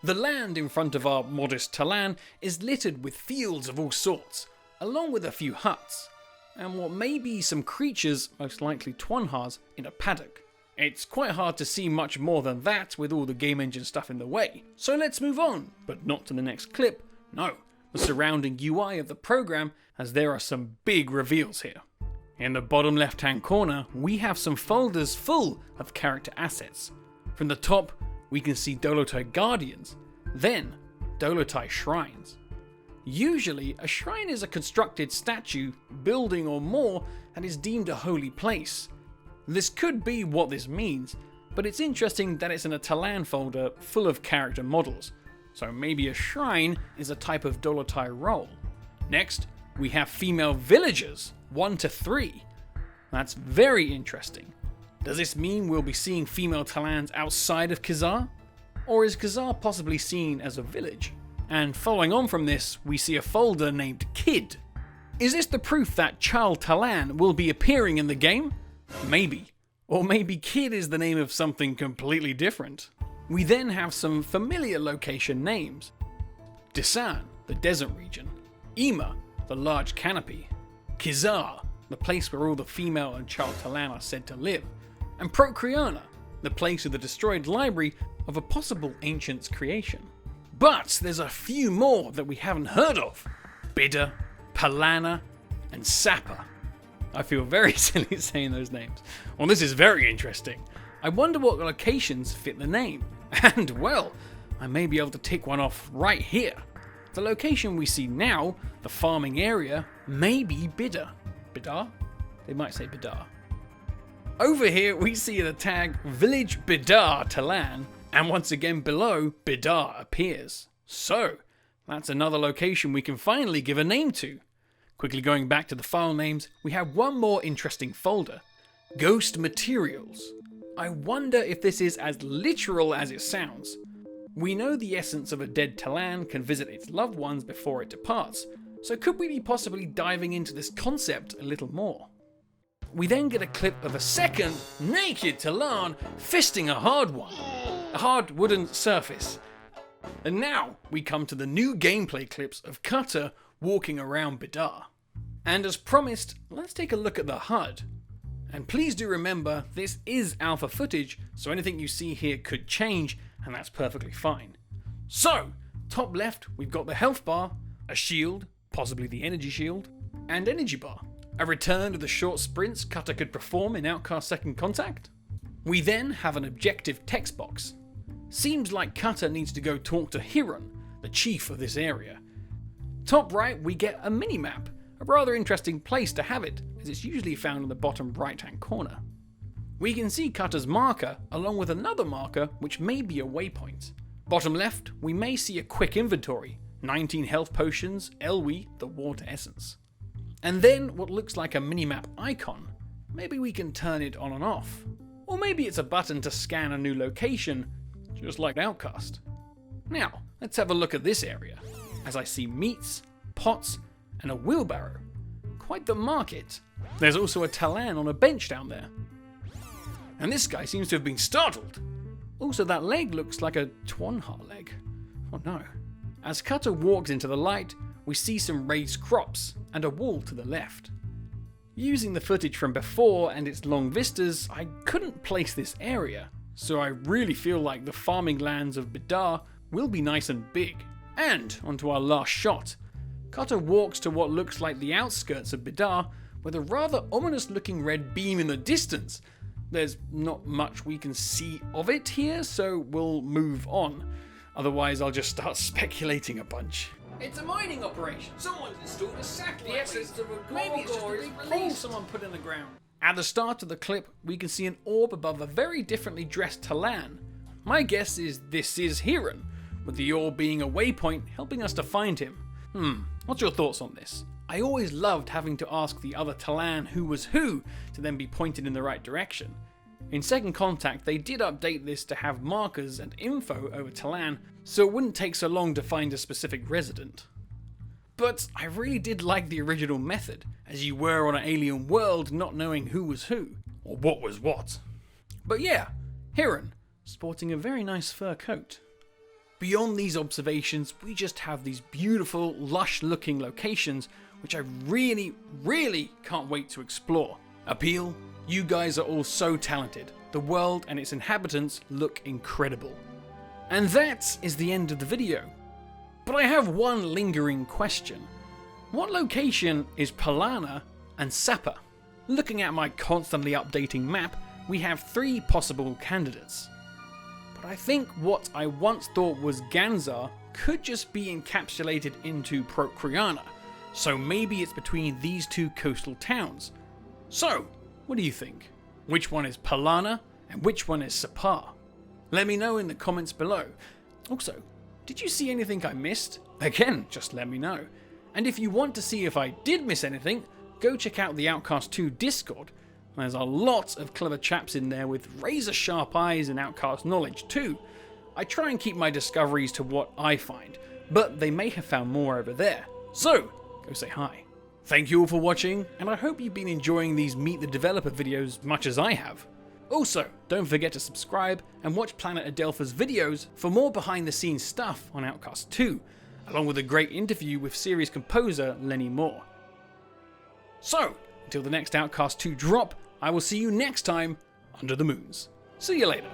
The land in front of our modest Talan is littered with fields of all sorts, along with a few huts, and what may be some creatures, most likely Twanhas, in a paddock. It's quite hard to see much more than that with all the game engine stuff in the way, so let's move on, but not to the next clip, no, the surrounding UI of the program, as there are some big reveals here. In the bottom left hand corner, we have some folders full of character assets. From the top, we can see Dolotai Guardians, then Dolotai Shrines. Usually, a shrine is a constructed statue, building or more that is deemed a holy place. This could be what this means, but it's interesting that it's in a Talan folder full of character models, so maybe a shrine is a type of Dolotai role. Next, we have female villagers, 1 to 3. That's very interesting. Does this mean we'll be seeing female Talans outside of Khazar? Or is Khazar possibly seen as a village? And following on from this, we see a folder named Kid. Is this the proof that Child Talan will be appearing in the game? Maybe. Or maybe Kid is the name of something completely different. We then have some familiar location names. Disan, the desert region. Ima, the large canopy. Khazar, the place where all the female and child Talan are said to live. And Procreana, the place of the destroyed library of a possible ancient's creation. But there's a few more that we haven't heard of. Bidda, Palana, and Sapa. I feel very silly saying those names. Well, this is very interesting. I wonder what locations fit the name. And well, I may be able to tick one off right here. The location we see now, the farming area, may be Bidda. Bidar? They might say Bidar. Over here we see the tag Village Bidar Talan, and once again below, Bidar appears. So, that's another location we can finally give a name to. Quickly going back to the file names, we have one more interesting folder. Ghost Materials. I wonder if this is as literal as it sounds. We know the essence of a dead Talan can visit its loved ones before it departs, so could we be possibly diving into this concept a little more? We then get a clip of a second naked Talan fisting a hard one. a hard wooden surface. And now we come to the new gameplay clips of Cutter walking around Bidar. And as promised, let's take a look at the HUD. And please do remember, this is alpha footage, so anything you see here could change, and that's perfectly fine. So, top left, we've got the health bar, a shield, possibly the energy shield, and energy bar. A return to the short sprints Cutter could perform in Outcast Second Contact. We then have an objective text box. Seems like Cutter needs to go talk to Hiron, the chief of this area. Top right, we get a mini-map, a rather interesting place to have it, as it's usually found in the bottom right-hand corner. We can see Cutter's marker, along with another marker which may be a waypoint. Bottom left, we may see a quick inventory, 19 health potions, Elwi, the water essence. And then what looks like a minimap icon. Maybe we can turn it on and off. Or maybe it's a button to scan a new location, just like Outcast. Now, let's have a look at this area, as I see meats, pots, and a wheelbarrow. Quite the market. There's also a Talan on a bench down there. And this guy seems to have been startled. Also, that leg looks like a Twanhar leg. Oh no. As Cutter walks into the light, we see some raised crops and a wall to the left. Using the footage from before and its long vistas, I couldn't place this area, so I really feel like the farming lands of Bidar will be nice and big. And onto our last shot. Cutter walks to what looks like the outskirts of Bidar with a rather ominous looking red beam in the distance. There's not much we can see of it here, so we'll move on. Otherwise I'll just start speculating a bunch. It's a mining operation. Someone's installed a sack. The essence of a maybe it's just a big hole someone put in the ground. At the start of the clip, we can see an orb above a very differently dressed Talan. My guess is this is Hiron, with the orb being a waypoint helping us to find him. What's your thoughts on this? I always loved having to ask the other Talan who was who to then be pointed in the right direction. In Second Contact, they did update this to have markers and info over Talan, so it wouldn't take so long to find a specific resident. But I really did like the original method, as you were on an alien world not knowing who was who, or what was what. But yeah, Hiron, sporting a very nice fur coat. Beyond these observations, we just have these beautiful, lush-looking locations which I really, really can't wait to explore. Appeal, you guys are all so talented. The world and its inhabitants look incredible. And that is the end of the video. But I have one lingering question. What location is Palana and Sapa? Looking at my constantly updating map, we have 3 possible candidates. But I think what I once thought was Ganzar could just be encapsulated into Procreana, so maybe it's between these 2 coastal towns. So, what do you think? Which one is Palana and which one is Sapa? Let me know in the comments below. Also, did you see anything I missed? Again, just let me know. And if you want to see if I did miss anything, go check out the Outcast 2 Discord. There's a lot of clever chaps in there with razor sharp eyes and Outcast knowledge too. I try and keep my discoveries to what I find, but they may have found more over there. So, go say hi. Thank you all for watching, and I hope you've been enjoying these Meet the Developer videos much as I have. Also, don't forget to subscribe and watch Planet Adelpha's videos for more behind the scenes stuff on Outcast 2, along with a great interview with series composer Lenny Moore. So, until the next Outcast 2 drop, I will see you next time under the moons. See you later.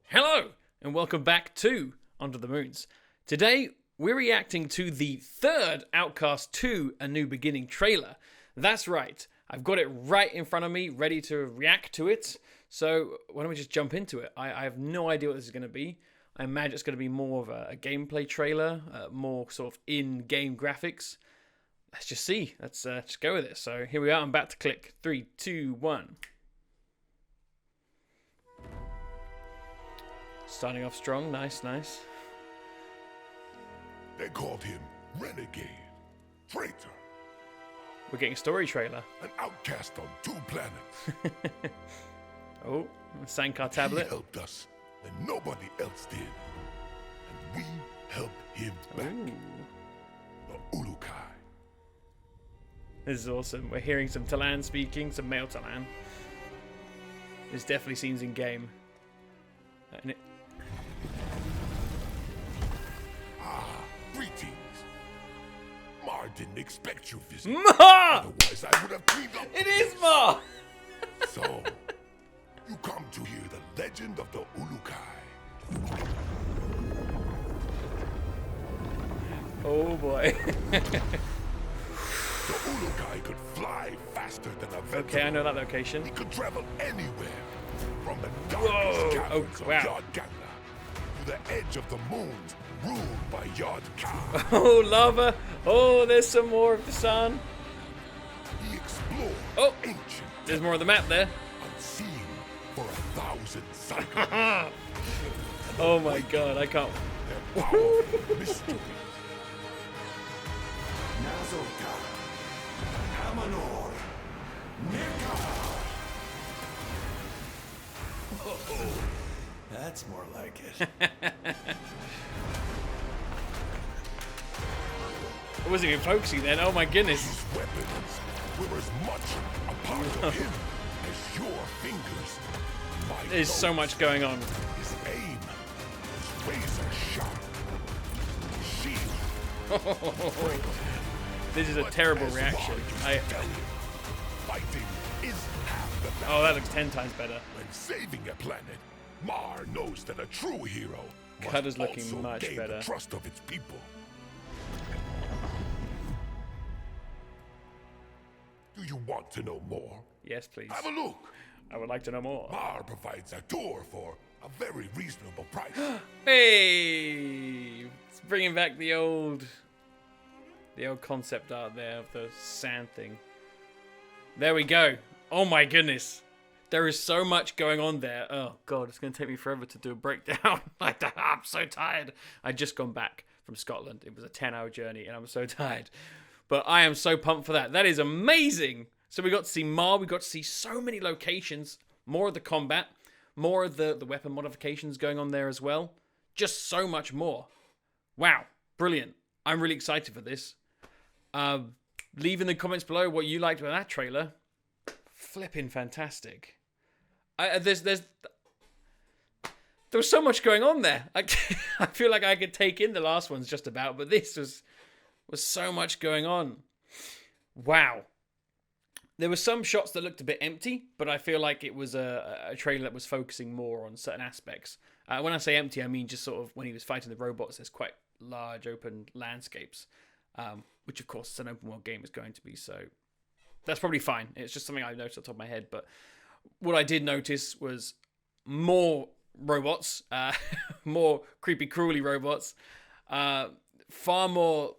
Hello, and welcome back to Under the Moons. Today, we're reacting to the 3rd Outcast 2 A New Beginning trailer. That's right, I've got it right in front of me, ready to react to it. So why don't we just jump into it? I have no idea what this is going to be. I imagine it's going to be more of a gameplay trailer, more sort of in-game graphics. Let's just see. Let's just go with it. So here we are. I'm about to click. 3, 2, 1. Starting off strong. Nice, nice. They called him Renegade, Traitor, We're getting a story trailer. an outcast on 2 planets. Oh, a Sankar tablet. He helped us, and nobody else did. And we helped him back. Ooh. The Ulukai. This is awesome. We're hearing some Talan speaking, some male Talan. This definitely seems in game. And it... Greetings. Mar didn't expect your visit. Ma! Otherwise, I would have cleaned up. It is Ma! So, you come to hear the legend of the Ulukai. Oh boy. The Ulukai could fly faster than a vector. Okay, I know that location. He could travel anywhere, from the Whoa! darkest caverns Oh, of wow. Yard Gangla to the edge of the moons ruled by Yard Khan. Oh, lava! Oh, there's some more of the sun. He explored Oh, ancient, there's more of the map there. unseen for 1,000 cycles. Oh my god, I can't. Their powerful mysteries. Nazota. Amanor. Nika. That's more like it. I wasn't even focusing then. Oh my goodness. His weapons were as much a part of him as your fingers. My There's so nose. much going on. His aim was razor sharp. Shield. This is a terrible reaction. Fighting is half the battle. Oh, that looks 10 times better. When saving a planet, Mar knows that a true hero must Cut is looking also much gain better. the trust of its people. Do you want to know more? Yes, please. Have a look. I would like to know more. Mar provides a tour for a very reasonable price. Hey! It's bringing back the old concept art there of the sand thing. There we go. Oh my goodness. There is so much going on there. Oh god, it's going to take me forever to do a breakdown. Like that. I'm so tired. I'd just gone back from Scotland. It was a 10-hour journey and I'm so tired. But I am so pumped for that. That is amazing. So we got to see Mar. We got to see so many locations. More of the combat. More of the weapon modifications going on there as well. Just so much more. Wow. Brilliant. I'm really excited for this. Leave in the comments below what you liked about that trailer. Flipping fantastic. There was so much going on there. I feel like I could take in the last ones just about, but this was so much going on. Wow. There were some shots that looked a bit empty, but I feel like it was a trailer that was focusing more on certain aspects. When I say empty, I mean just sort of when he was fighting the robots, there's quite large open landscapes, which of course is an open world game is going to be, so that's probably fine. It's just something I noticed off the top of my head, but what I did notice was more robots, more creepy crawly robots, far more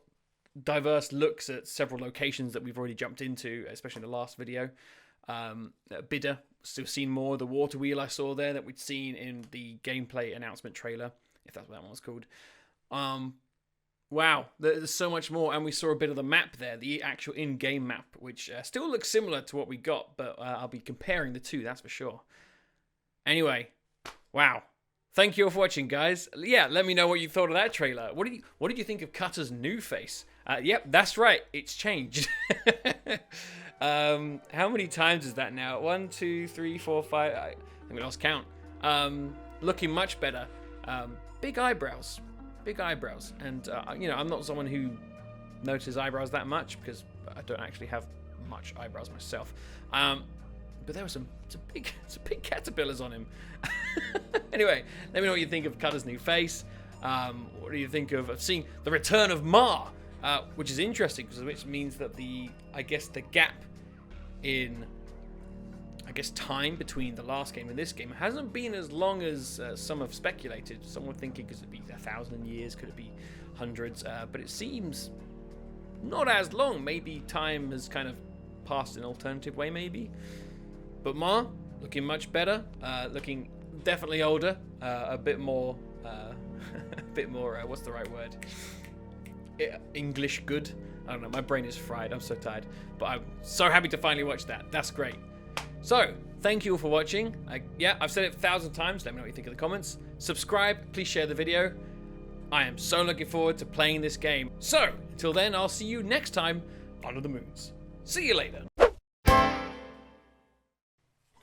diverse looks at several locations that we've already jumped into, especially in the last video. Bidder, still seen more. The water wheel I saw there that we'd seen in the gameplay announcement trailer, if that's what that one was called. Wow, there's so much more, and we saw a bit of the map there, the actual in-game map, which still looks similar to what we got, but I'll be comparing the two, that's for sure. Anyway, wow. Thank you all for watching, guys. Yeah, let me know what you thought of that trailer. What did you think of Cutter's new face? Yep, that's right. It's changed. How many times is that now? 1, 2, 3, 4, 5. I think we lost count. Looking much better. Big eyebrows. Big eyebrows. And, I'm not someone who notices eyebrows that much because I don't actually have much eyebrows myself. But there were some big caterpillars on him. Anyway, let me know what you think of Cutter's new face. What do you think of seeing the return of Mar? Which is interesting, which means that the gap in time between the last game and this game hasn't been as long as some have speculated. Some were thinking, could it be 1,000 years? Could it be hundreds? But it seems not as long. Maybe time has kind of passed in an alternative way, maybe. But Mar, looking much better, looking definitely older, a bit more, what's the right word? English good. I don't know, my brain is fried, I'm so tired. But I'm so happy to finally watch that. That's great. So, thank you all for watching. I've said it 1,000 times, let me know what you think in the comments. Subscribe, please share the video. I am so looking forward to playing this game. So, until then, I'll see you next time Under the Moons. See you later.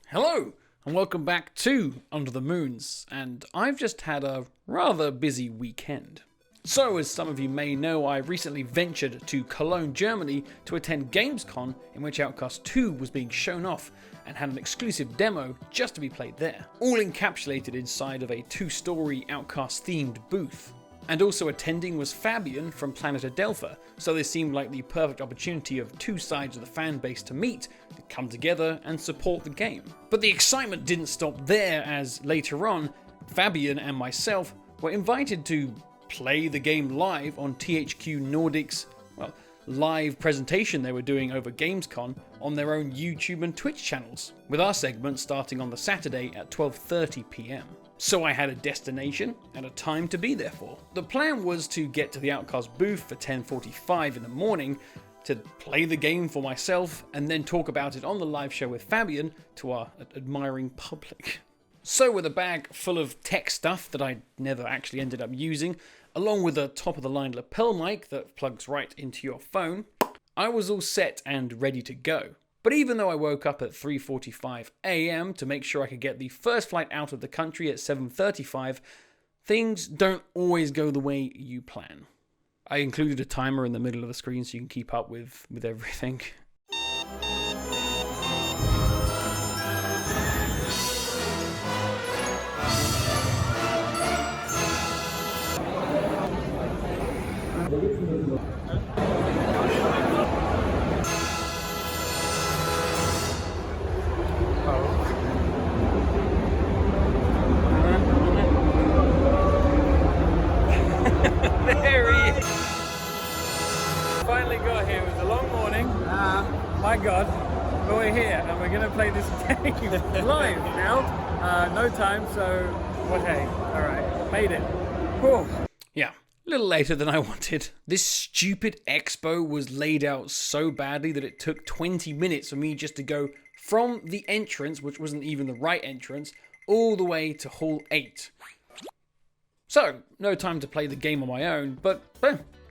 Hello, and welcome back to Under the Moons, and I've just had a rather busy weekend. So, as some of you may know, I recently ventured to Cologne, Germany to attend Gamescom, in which Outcast 2 was being shown off, and had an exclusive demo just to be played there, all encapsulated inside of a 2-story Outcast-themed booth. And also attending was Fabian from Planet Adelpha, so this seemed like the perfect opportunity of two sides of the fan base to meet, to come together and support the game. But the excitement didn't stop there, as later on, Fabian and myself were invited to play the game live on THQ Nordic's, live presentation they were doing over Gamescom on their own YouTube and Twitch channels, with our segment starting on the Saturday at 12:30 PM. So I had a destination and a time to be there for. The plan was to get to the Outcast booth for 10:45 in the morning, to play the game for myself, and then talk about it on the live show with Fabian to our admiring public. So with a bag full of tech stuff that I never actually ended up using, along with a top-of-the-line lapel mic that plugs right into your phone, I was all set and ready to go. But even though I woke up at 3:45 AM to make sure I could get the first flight out of the country at 7:35, things don't always go the way you plan. I included a timer in the middle of the screen so you can keep up with everything. There he is! Finally got here. It was a long morning. My God. But we're here and we're going to play this game live now. No time, so what hey. Alright, made it. Cool. Yeah. A little later than I wanted. This stupid expo was laid out so badly that it took 20 minutes for me just to go from the entrance, which wasn't even the right entrance, all the way to Hall 8. So, no time to play the game on my own, but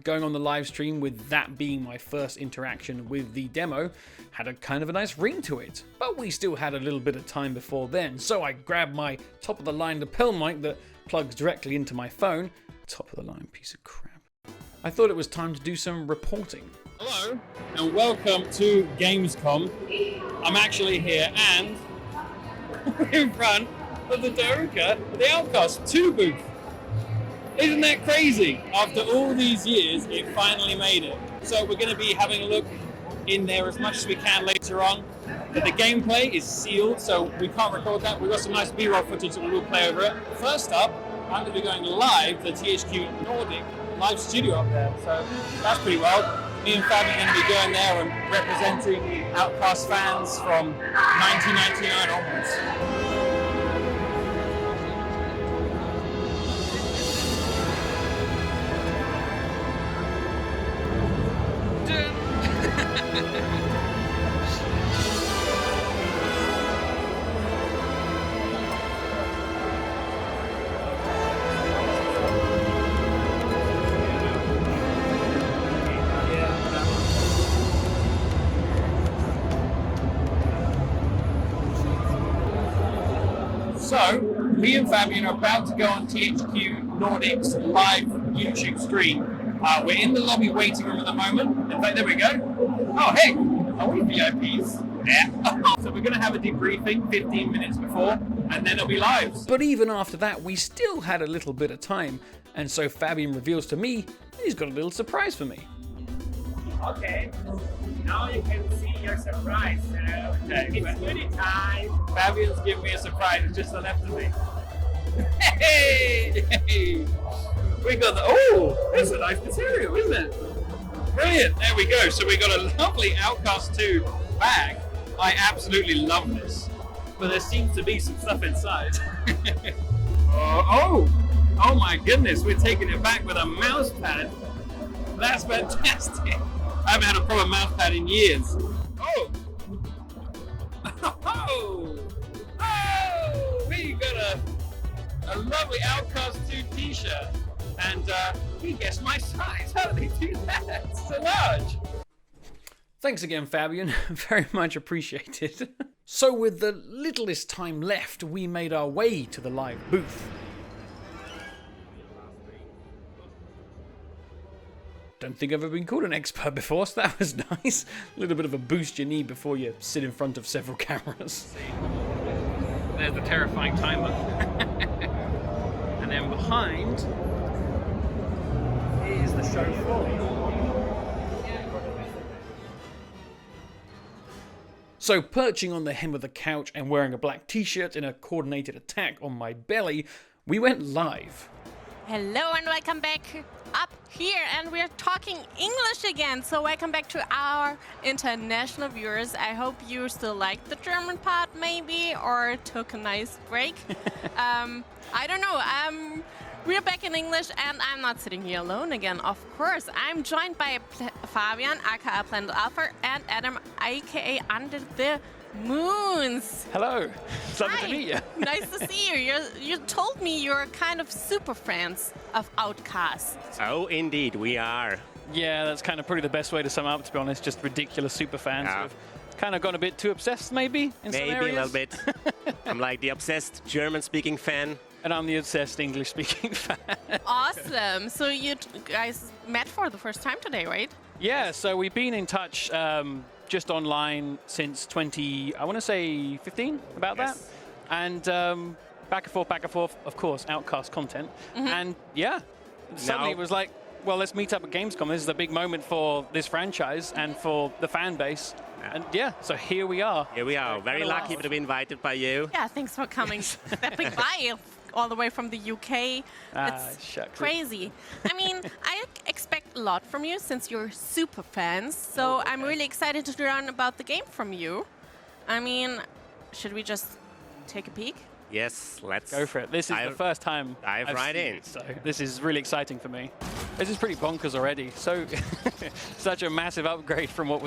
going on the live stream with that being my first interaction with the demo had a kind of a nice ring to it. But we still had a little bit of time before then, so I grabbed my top-of-the-line lapel mic that plugs directly into my phone. Top-of-the-line piece of crap. I thought it was time to do some reporting. Hello, and welcome to Gamescom. I'm actually here, and in front of the Daruka, the Outcast 2 booth. Isn't that crazy? After all these years, it finally made it. So we're going to be having a look in there as much as we can later on. But the gameplay is sealed, so we can't record that. We've got some nice B-roll footage that we will play over it. First up, I'm going to be going live to the THQ Nordic live studio up there. So that's pretty well. Me and Fab are going to be going there and representing Outcast fans from 1999 onwards. So, me and Fabian are about to go on THQ Nordic's live YouTube stream. We're in the lobby waiting room at the moment. In fact, there we go. Oh, hey! Are we VIPs? Yeah. So we're going to have a debriefing 15 minutes before, and then it'll be live. But even after that, we still had a little bit of time, and so Fabian reveals to me that he's got a little surprise for me. Okay, now you can see your surprise. Okay, it's goodie time. Fabian's giving me a surprise. It's just the left of me. Hey! We got the... Oh! That's a nice material, isn't it? Brilliant. There we go. So we got a lovely Outcast 2 bag. I absolutely love this. But there seems to be some stuff inside. Oh my goodness. We're taking it back with a mouse pad. That's fantastic. I haven't had a proper mouse pad in years. Oh! We got a lovely Outcast 2 t-shirt. And he guessed my size. How did they do that? It's so large. Thanks again, Fabian. Very much appreciated. So with the littlest time left, we made our way to the live booth. Don't think I've ever been called an expert before, so that was nice. A little bit of a boost you need before you sit in front of several cameras. There's the terrifying timer. And then behind is the show floor. So perching on the hem of the couch and wearing a black t-shirt in a coordinated attack on my belly, we went live. Hello and welcome back up here, and we're talking English again. So welcome back to our international viewers. I hope you still like the German part maybe, or took a nice break. I don't know. We're back in English, and I'm not sitting here alone again, of course. I'm joined by Fabian, aka Planet Alpha, and Adam, aka Under the Moons. Hello, it's lovely to meet you. Nice to see you. You told me you're kind of super fans of Outcast. Oh, indeed, we are. Yeah, that's kind of probably the best way to sum up, to be honest. Just ridiculous super fans Yeah. who've kind of gone a bit too obsessed, maybe, in some Maybe a areas. little bit. I'm like the obsessed German-speaking fan. And I'm the obsessed English-speaking fan. Awesome. So you guys met for the first time today, right? Yeah, so we've been in touch just online since 15, about Yes. that. And back and forth, of course, Outcast content. And yeah, suddenly it was like, well, let's meet up at Gamescom. This is a big moment for this franchise and for the fan base. And yeah, so here we are. Here we are. Very lucky to be invited by you. Yeah, thanks for coming, stepping by all the way from the UK. It's Shucks. crazy. I mean, I expect a lot from you since you're super fans. So I'm really excited to learn about the game from you. I mean, should we just take a peek? Yes, let's Go for it. This is the first time dive I've right seen in. it, so this is really exciting for me. This is pretty bonkers already. So such a massive upgrade from what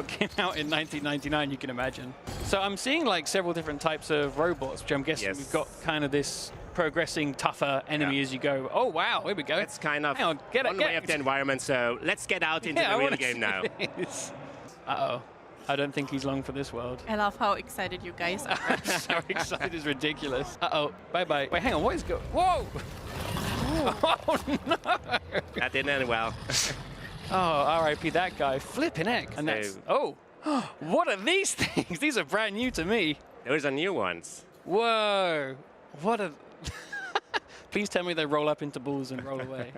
came out in 1999, you can imagine. So I'm seeing like several different types of robots, which I'm guessing Yes. we've got kind of this progressing tougher enemy as you go. Oh wow, here we go. That's kind of Hang on, one way of the environment, so let's get out into Yeah, the I real wanna game now. see this. Uh-oh. I don't think he's long for this world. I love how excited you guys are. I'm so excited, it's ridiculous. Uh-oh, bye-bye. Wait, hang on, what is going... Whoa! Oh, no! That didn't end well. Oh, RIP that guy. Flipping heck. And that's... So- Oh! What are these things? These are brand new to me. Those are new ones. Whoa! What a... Please tell me they roll up into balls and roll away.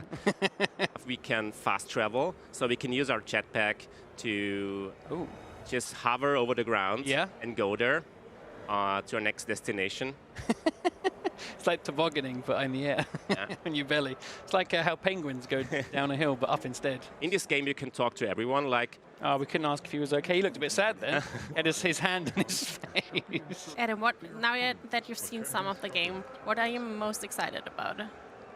We can fast travel, so we can use our jetpack to Ooh. just hover over the ground Yeah. and go there to our next destination. It's like tobogganing, but in the air, Yeah. on your belly. It's like how penguins go down a hill, but up instead. In this game, you can talk to everyone, like, Oh, we couldn't ask if he was okay. He looked a bit sad then. Had his hand in his face. Adam, now that you've seen some of the game, what are you most excited about?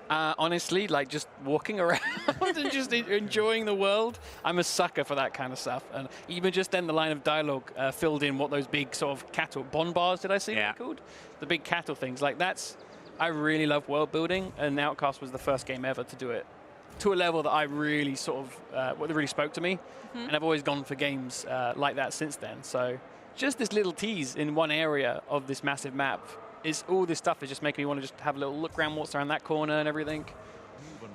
Honestly, like just walking around and just enjoying the world. I'm a sucker for that kind of stuff. And even just then the line of dialogue filled in what those big sort of cattle, bonbars, did I see Yeah. what they're called? The big cattle things. Like that's, I really love world building, and Outcast was the first game ever to do it to a level that I really sort of, what really spoke to me. And I've always gone for games like that since then. So just this little tease in one area of this massive map is all this stuff is just making me want to just have a little look around what's around that corner and everything.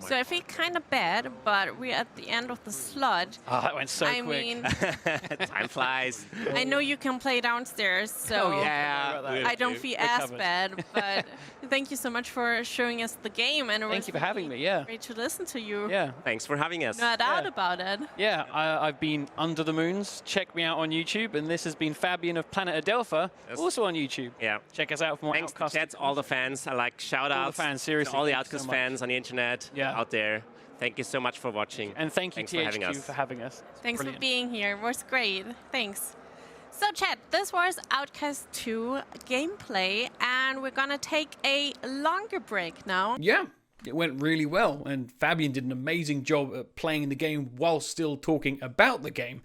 So I feel kind of bad, but we're at the end of the slot. Oh, that went so I quick. mean, time flies. I know you can play downstairs, so Yeah, about that. I don't feel as covered. bad. But thank you so much for showing us the game, and it Thank was you for having really me, yeah. great to listen to you. Yeah. Thanks for having us. No doubt Yeah. about it. Yeah, I've been Under the Moons. Check me out on YouTube. And this has been Fabian of Planet Adelpha, Yes. also on YouTube. Yeah. Check us out for more Thanks to Outcast. chat, all the fans. I like shout All the outs fans, seriously, to all the thank you so Outcast much. fans on the internet out there. Thank you so much for watching. And thank you, Thanks for having THQ, us. for having us. Thanks Brilliant. for being here. It was great. Thanks. So, chat, this was Outcast 2 gameplay, and we're gonna take a longer break now. Yeah, it went really well, and Fabian did an amazing job at playing the game while still talking about the game.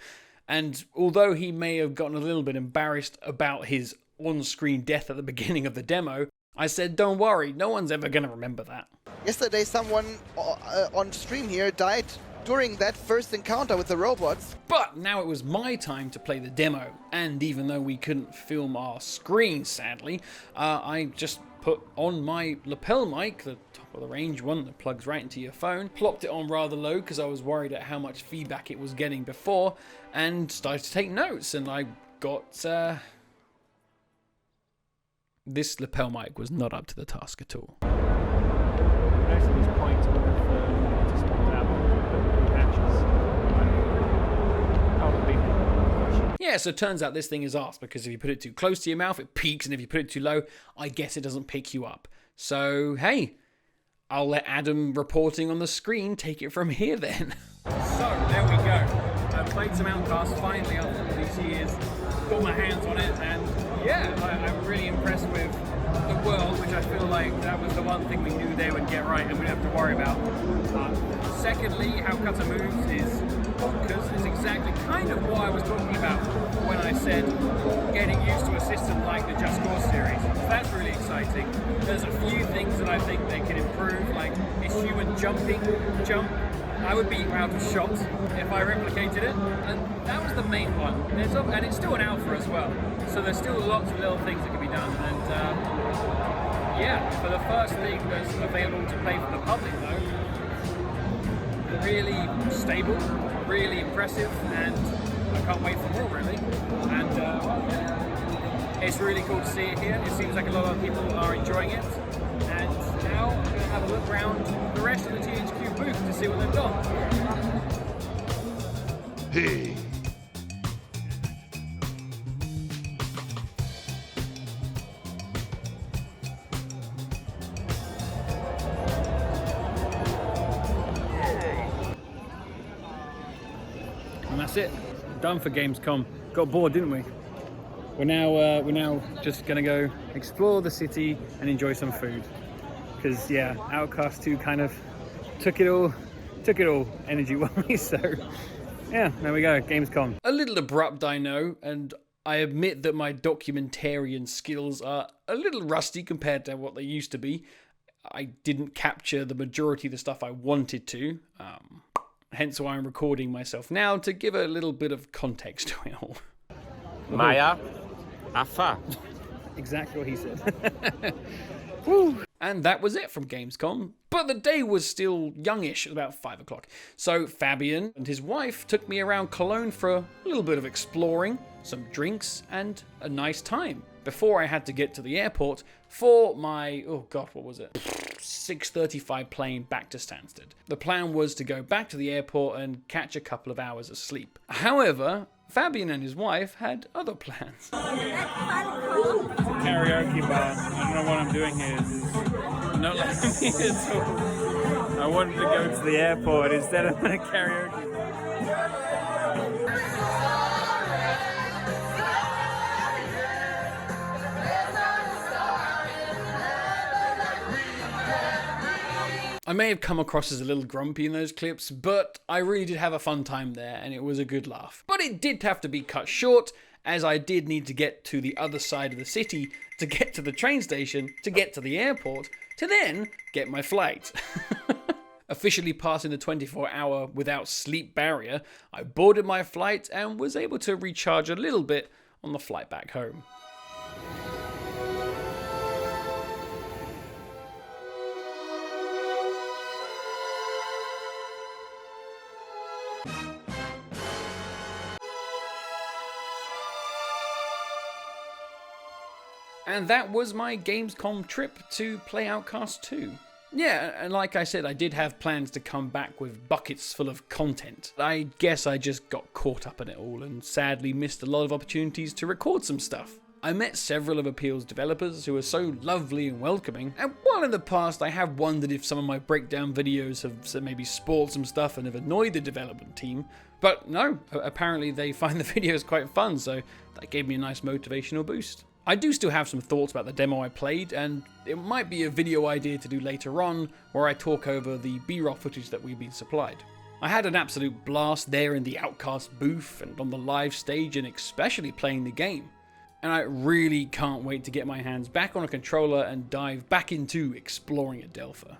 And although he may have gotten a little bit embarrassed about his on-screen death at the beginning of the demo, I said, don't worry, no one's ever going to remember that. Yesterday someone on stream here died during that first encounter with the robots. But now it was my time to play the demo, and even though we couldn't film our screen, sadly, I just put on my lapel mic, the top of the range one that plugs right into your phone, plopped it on rather low because I was worried at how much feedback it was getting before, and started to take notes, and I got... This lapel mic was not up to the task at all. Most of these points would have just spawned out patches. Yeah, so it turns out this thing is arse, because if you put it too close to your mouth, it peaks, and if you put it too low, I guess it doesn't pick you up. So, hey, I'll let Adam reporting on the screen take it from here then. So, there we go. I played some Outcast finally after all these years, got my hands on it, and yeah, I'm really impressed with the world, which I feel like that was the one thing we knew they would get right and we'd have to worry about. Secondly, how Cutter moves is bonkers. It's exactly kind of what I was talking about when I said getting used to a system like the Just Cause series. That's really exciting. There's a few things that I think they can improve, like its human jump. I would be out of shot if I replicated it, and that was the main one. And it's still an alpha as well, so there's still lots of little things that can be done. And yeah, for the first thing that's available to play for the public though, really stable, really impressive, and I can't wait for more really. And it's really cool to see it here. It seems like a lot of people are enjoying it. And now I'm going to have a look around the rest of the THQ booth to see what they've got. Hey. And that's it. Done for Gamescom. Got bored, didn't we? We're now just gonna go explore the city and enjoy some food. Because yeah, Outcast 2 kind of took it all energy-wise. So yeah, there we go, Gamescom. A little abrupt, I know, and I admit that my documentarian skills are a little rusty compared to what they used to be. I didn't capture the majority of the stuff I wanted to. Hence why I'm recording myself now to give a little bit of context to it all. Maya, Afa. Exactly what he said. Woo. And that was it from Gamescom. But the day was still youngish, about 5 o'clock. So Fabian and his wife took me around Cologne for a little bit of exploring, some drinks, and a nice time before I had to get to the airport for my, oh god, what was it? 6:35 plane back to Stansted. The plan was to go back to the airport and catch a couple of hours of sleep. However, Fabian and his wife had other plans. Karaoke bar. I don't know what I'm doing here. Not like me at all. I wanted to go to the airport instead of a karaoke bar. I may have come across as a little grumpy in those clips, but I really did have a fun time there and it was a good laugh. But it did have to be cut short, as I did need to get to the other side of the city, to get to the train station, to get to the airport, to then get my flight. Officially passing the 24-hour without sleep barrier, I boarded my flight and was able to recharge a little bit on the flight back home. And that was my Gamescom trip to play Outcast 2. Yeah, and like I said, I did have plans to come back with buckets full of content. I guess I just got caught up in it all and sadly missed a lot of opportunities to record some stuff. I met several of Appeal's developers who are so lovely and welcoming, and while in the past I have wondered if some of my breakdown videos have maybe spoiled some stuff and have annoyed the development team, but no, apparently they find the videos quite fun, so that gave me a nice motivational boost. I do still have some thoughts about the demo I played, and it might be a video idea to do later on where I talk over the B-roll footage that we've been supplied. I had an absolute blast there in the Outcast booth and on the live stage, and especially playing the game. And I really can't wait to get my hands back on a controller and dive back into exploring Adelpha.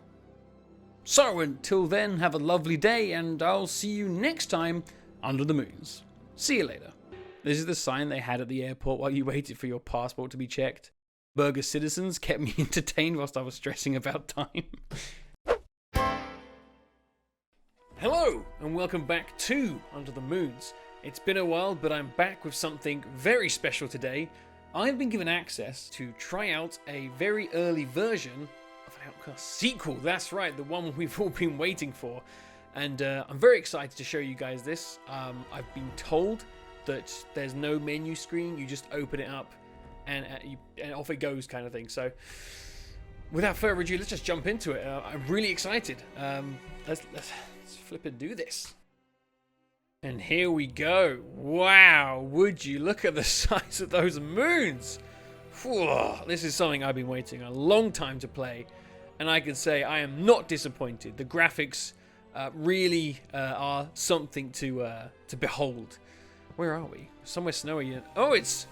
So until then, have a lovely day, and I'll see you next time under the moons. See you later. This is the sign they had at the airport while you waited for your passport to be checked. Burger citizens kept me entertained whilst I was stressing about time. Hello, and welcome back to Under the Moons. It's been a while, but I'm back with something very special today. I've been given access to try out a very early version of an Outcast sequel. That's right, the one we've all been waiting for. And I'm very excited to show you guys this. I've been told that there's no menu screen. You just open it up and off it goes, kind of thing. So without further ado, let's just jump into it. I'm really excited. Let's flip and do this. And here we go. Wow, would you look at the size of those moons? Whew, this is something I've been waiting a long time to play, and I can say I am not disappointed. The graphics really are something to behold. Where are we? Somewhere snowy. Oh, it's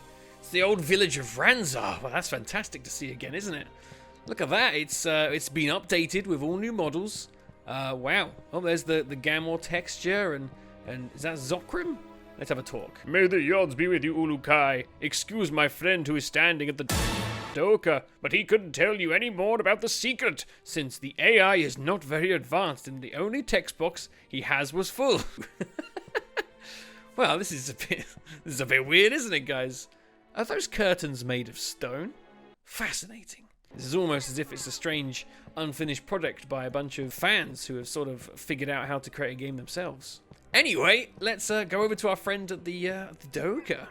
the old village of Ranza. Well, that's fantastic to see again, isn't it? Look at that. It's been updated with all new models. Wow. Oh, there's the Gamor texture, and is that Zokrim? Let's have a talk. May the odds be with you, Ulukai. Excuse my friend who is standing at the Doka, but he couldn't tell you any more about the secret, since the AI is not very advanced and the only text box he has was full. Well, this is a bit weird, isn't it, guys? Are those curtains made of stone? Fascinating. This is almost as if it's a strange, unfinished project by a bunch of fans who have sort of figured out how to create a game themselves. Anyway, let's go over to our friend at the Doka.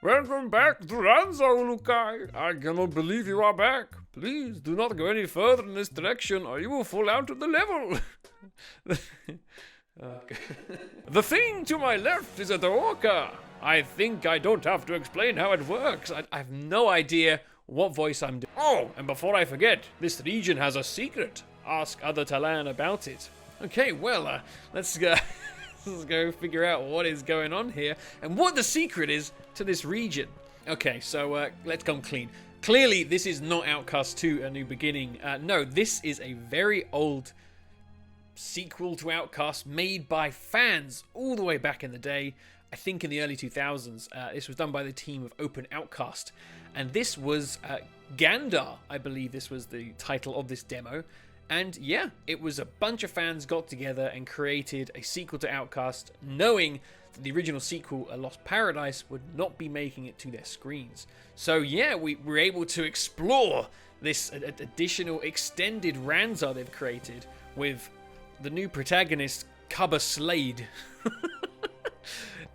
Welcome back to Ranza, Ulukai. I cannot believe you are back. Please do not go any further in this direction or you will fall out of the level. The thing to my left is a Doka. I think I don't have to explain how it works. I have no idea what voice I'm doing. Oh, and before I forget, this region has a secret. Ask other Talan about it. Okay, well, let's go figure out what is going on here and what the secret is to this region. Okay, so let's come clean. Clearly, this is not Outcast 2, A New Beginning. No, this is a very old sequel to Outcast made by fans all the way back in the day. I think in the early 2000s. This was done by the team of Open Outcast. And this was Gandar, I believe this was the title of this demo. And yeah, it was a bunch of fans got together and created a sequel to Outcast, knowing that the original sequel, A Lost Paradise, would not be making it to their screens. So yeah, we were able to explore this additional extended Ranza they've created with the new protagonist, Cubba Slade.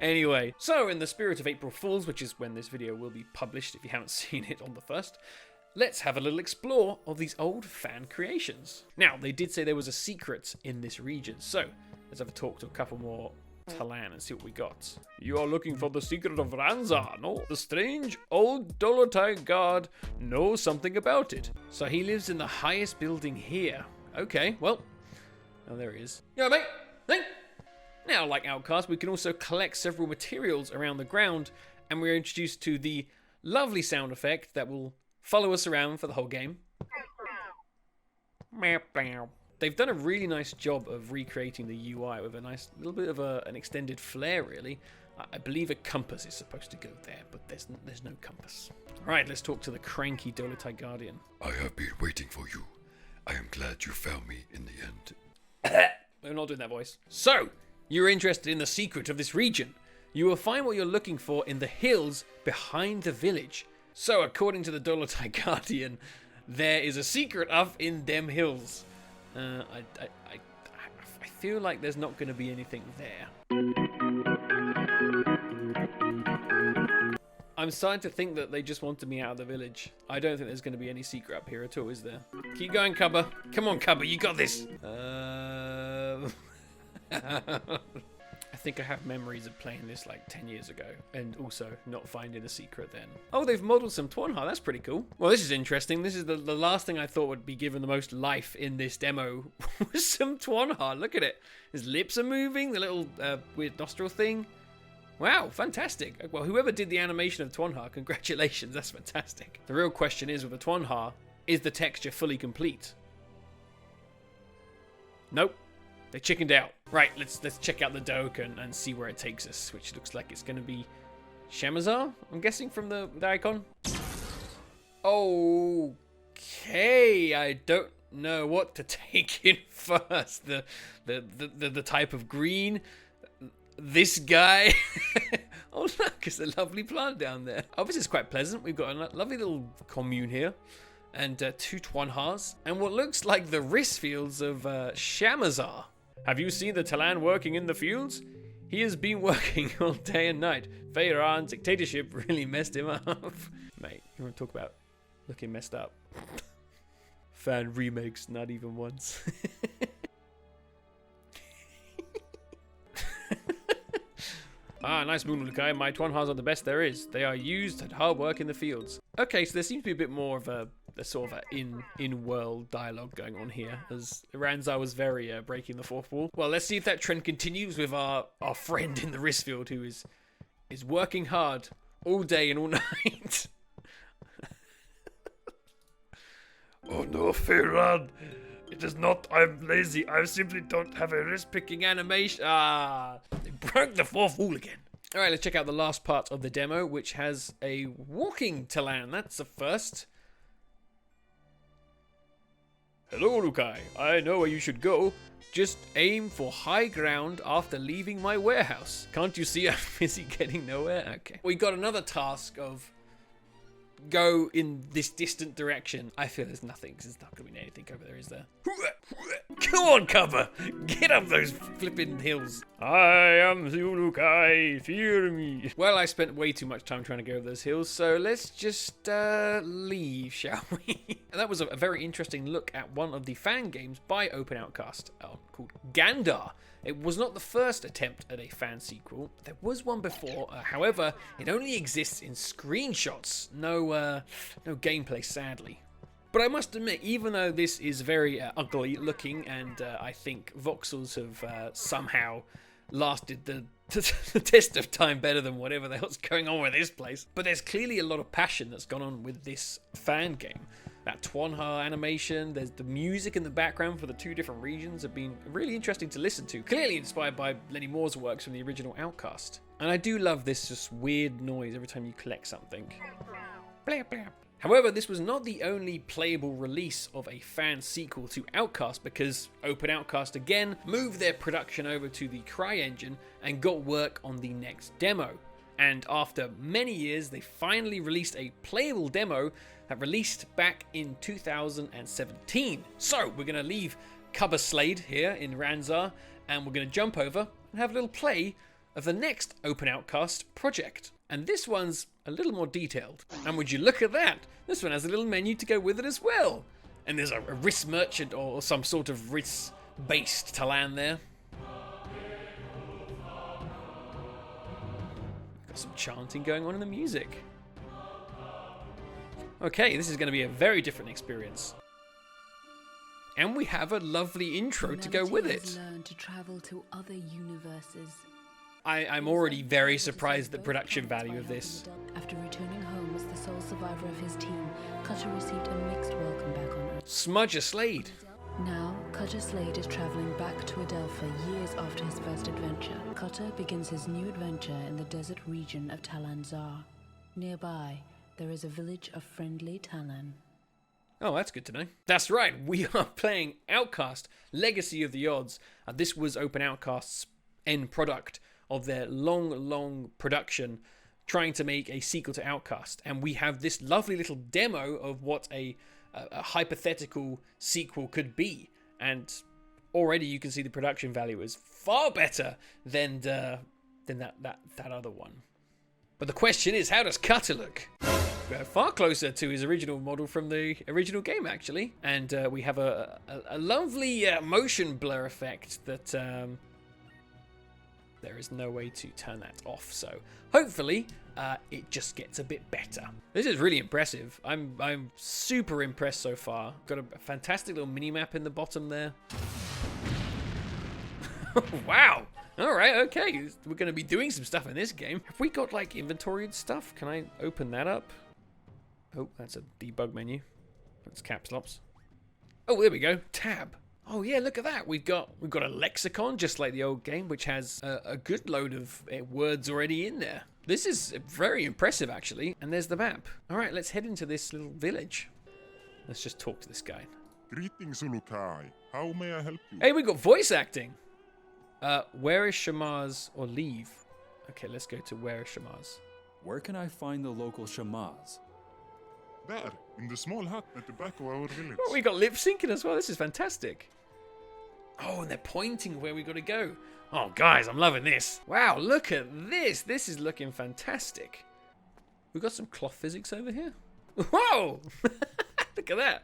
Anyway, so in the spirit of April Fools, which is when this video will be published if you haven't seen it on the 1st, let's have a little explore of these old fan creations. Now, they did say there was a secret in this region, so let's have a talk to a couple more Talan and see what we got. You are looking for the secret of Ranza, no? The strange old Dolotai guard knows something about it. So he lives in the highest building here. Okay, well, oh, there he is. Yo, mate! Hey! Now, like Outcast, we can also collect several materials around the ground, and we're introduced to the lovely sound effect that will follow us around for the whole game. They've done a really nice job of recreating the UI with a nice little bit of an extended flare, really. I believe a compass is supposed to go there, but there's no compass. Right, let's talk to the cranky Dolotai Guardian. I have been waiting for you. I am glad you found me in the end. I'm not doing that voice. So, you're interested in the secret of this region. You will find what you're looking for in the hills behind the village. So, according to the Dolotai Guardian, there is a secret up in them hills. I feel like there's not going to be anything there. I'm starting to think that they just wanted me out of the village. I don't think there's going to be any secret up here at all, is there? Keep going, Cubba. Come on, Cubba, you got this. I think I have memories of playing this like 10 years ago and also not finding a secret then. Oh, they've modeled some Twanha. That's pretty cool. Well, this is interesting. This is the last thing I thought would be given the most life in this demo was some Twanha. Look at it. His lips are moving, the little weird nostril thing. Wow, fantastic. Well, whoever did the animation of Twanha, congratulations. That's fantastic. The real question is with the Twanha, is the texture fully complete? Nope. They chickened out. Right, let's check out the Doka and see where it takes us, which looks like it's going to be Shamazar, I'm guessing from the icon. Okay, I don't know what to take in first. The type of green, this guy. Oh look, it's a lovely plant down there. Oh, this is quite pleasant. We've got a lovely little commune here, and 2 Twanhars, and what looks like the wrist fields of Shamazar. Have you seen the Talan working in the fields? He has been working all day and night. Feyran's dictatorship really messed him up. Mate, you want to talk about looking messed up? Fan remakes, not even once. Ah, nice moon, Lukai. My Twanhars are the best there is. They are used at hard work in the fields. Okay, so there seems to be a bit more of a sort of in-world dialogue going on here, as Ranzar was very breaking the fourth wall. Well, let's see if that trend continues with our friend in the Wristfield, who is working hard all day and all night. Oh no, Feyran. It is not I'm lazy. I simply don't have a wrist Picking animation. Ah, they broke the fourth wall again. All right, let's check out the last part of the demo, which has a walking Talan. That's a first. Hello, Lukai. I know where you should go. Just aim for high ground after leaving my warehouse. Can't you see I'm busy getting nowhere? Okay. We got another task of go in this distant direction. I feel there's nothing, because there's not going to be anything over there, is there? Come on, cover! Get up those flipping hills. I am Zulukai, fear me. Well, I spent way too much time trying to go over those hills, so let's just leave, shall we? That was a very interesting look at one of the fan games by Open Outcast, called Gandar. It was not the first attempt at a fan sequel. There was one before. However, it only exists in screenshots. No gameplay, sadly. But I must admit, even though this is very ugly looking, and I think voxels have somehow lasted the test of time better than whatever the hell's going on with this place. But there's clearly a lot of passion that's gone on with this fan game. That Twanhar animation, there's the music in the background for the 2 different regions have been really interesting to listen to. Clearly inspired by Lenny Moore's works from the original Outcast. And I do love this just weird noise every time you collect something. Blah, blah. However, this was not the only playable release of a fan sequel to Outcast, because Open Outcast again moved their production over to the CryEngine and got work on the next demo. And after many years, they finally released a playable demo that released back in 2017. So we're going to leave Cubber Slade here in Ranzar, and we're going to jump over and have a little play of the next Open Outcast project. And this one's a little more detailed. And would you look at that? This one has a little menu to go with it as well. And there's a wrist merchant or some sort of wrist-based Talan there. Got some chanting going on in the music. Okay, this is going to be a very different experience. And we have a lovely intro to go with it. Learn to travel to other universes. I'm already very surprised at the production value of this. After returning home as the sole survivor of his team, Cutter received a mixed welcome back on Earth. Smudger Slade. Now, Cutter Slade is traveling back to Adelpha years after his first adventure. Cutter begins his new adventure in the desert region of Talanzar. Nearby, there is a village of friendly Talan. Oh, that's good to know. That's right, we are playing Outcast, Legacy of the Odds. This was Open Outcast's end product of their long production trying to make a sequel to Outcast. And we have this lovely little demo of what a hypothetical sequel could be. And already you can see the production value is far better than that other one. But the question is, how does Cutter look? We're far closer to his original model from the original game, actually. And we have a lovely motion blur effect that there is no way to turn that off. So hopefully it just gets a bit better. This is really impressive. I'm super impressed so far. Got a fantastic little mini-map in the bottom there. Wow. All right, okay. We're going to be doing some stuff in this game. Have we got, like, inventory and stuff? Can I open that up? Oh, that's a debug menu. That's caps locks. Oh, there we go. Tab. Oh yeah, look at that. We've got a lexicon just like the old game, which has a good load of words already in there. This is very impressive actually. And there's the map. All right, let's head into this little village. Let's just talk to this guy. Greetings, Ulukai. How may I help you? Hey, we got voice acting. Where is Shamaz or leave? Okay, let's go to where is Shamaz. Where can I find the local Shamaz? There, in the small hut at the back of our village. Oh, we got lip syncing as well. This is fantastic. Oh, and they're pointing where we got to go. Oh, guys, I'm loving this. Wow, look at this. This is looking fantastic. We've got some cloth physics over here. Whoa! Look at that.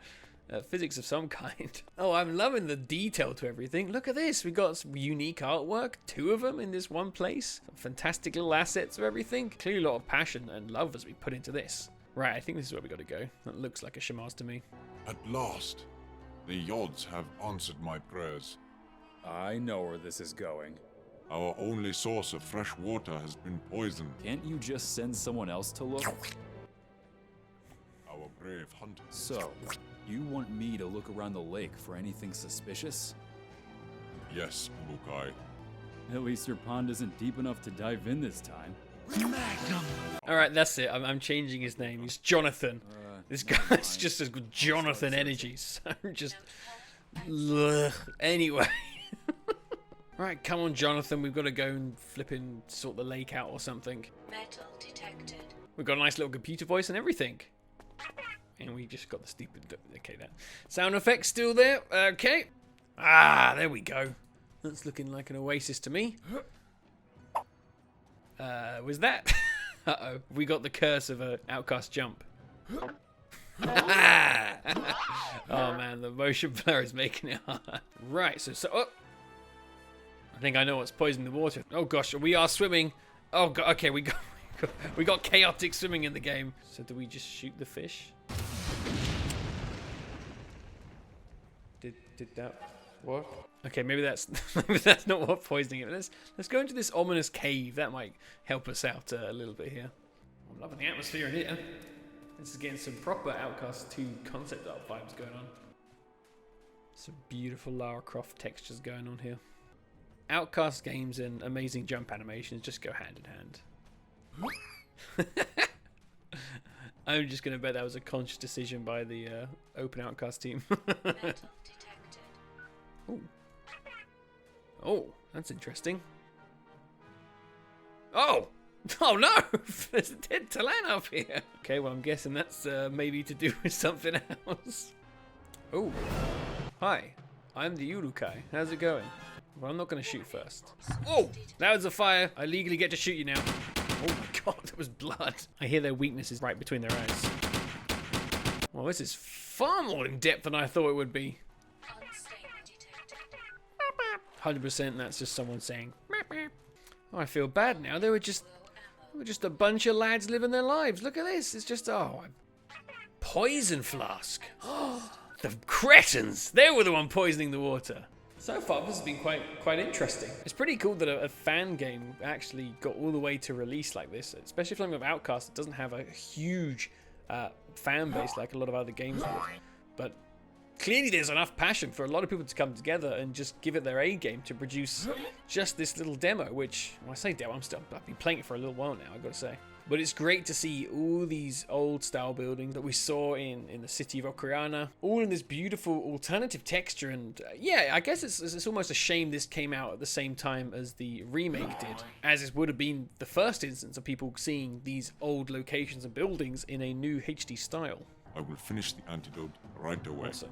Physics of some kind. Oh, I'm loving the detail to everything. Look at this. We got some unique artwork. 2 of them in this one place. Some fantastic little assets of everything. Clearly a lot of passion and love as we put into this. Right, I think this is where we got to go. That looks like a Shamaz to me. At last, the Yods have answered my prayers. I know where this is going. Our only source of fresh water has been poisoned. Can't you just send someone else to look? Our brave hunters. So, you want me to look around the lake for anything suspicious? Yes, Ulukai. At least your pond isn't deep enough to dive in this time. Magnum. All right, that's it. I'm changing his name. He's Jonathan. This guy's just as good Jonathan energy. So just anyway. Right, come on, Jonathan. We've got to go and flipping sort the lake out or something. Metal detected. We've got a nice little computer voice and everything. And we just got the stupid. Okay, that sound effect still there. Okay. Ah, there we go. That's looking like an oasis to me. Was that? Uh-oh. We got the curse of a Outcast jump. Oh man, the motion blur is making it hard. Right, so oh. I think I know what's poisoning the water. Oh gosh, we are swimming. Oh god, okay, we got chaotic swimming in the game. So do we just shoot the fish? Did that work? Okay, maybe that's not what poisoning it. Let's go into this ominous cave. That might help us out a little bit here. I'm loving the atmosphere in here. This is getting some proper Outcast 2 concept art vibes going on. Some beautiful Lara Croft textures going on here. Outcast games and amazing jump animations just go hand in hand. I'm just gonna bet that was a conscious decision by the Open Outcast team. Ooh. Oh, that's interesting. Oh! Oh no! There's a dead Talan up here. Okay, well I'm guessing that's maybe to do with something else. Oh. Hi, I'm the Urukai. How's it going? Well, I'm not going to shoot first. Oh! That was a fire. I legally get to shoot you now. Oh my god, there was blood. I hear their weaknesses right between their eyes. Well, this is far more in depth than I thought it would be. 100% that's just someone saying oh, I feel bad now. They were just a bunch of lads living their lives. Look at this. It's just poison flask. The cretins. They were the one poisoning the water. So far this has been quite interesting. It's pretty cool that a fan game actually got all the way to release like this, especially for something like Outcast. It doesn't have a huge fan base like a lot of other games would. But clearly there's enough passion for a lot of people to come together and just give it their A game to produce just this little demo, which, when I say demo, I've been playing it for a little while now, I've got to say. But it's great to see all these old style buildings that we saw in the city of Okriana, all in this beautiful alternative texture. And yeah, I guess it's almost a shame this came out at the same time as the remake did, as it would have been the first instance of people seeing these old locations and buildings in a new HD style. I will finish the antidote right away. Awesome.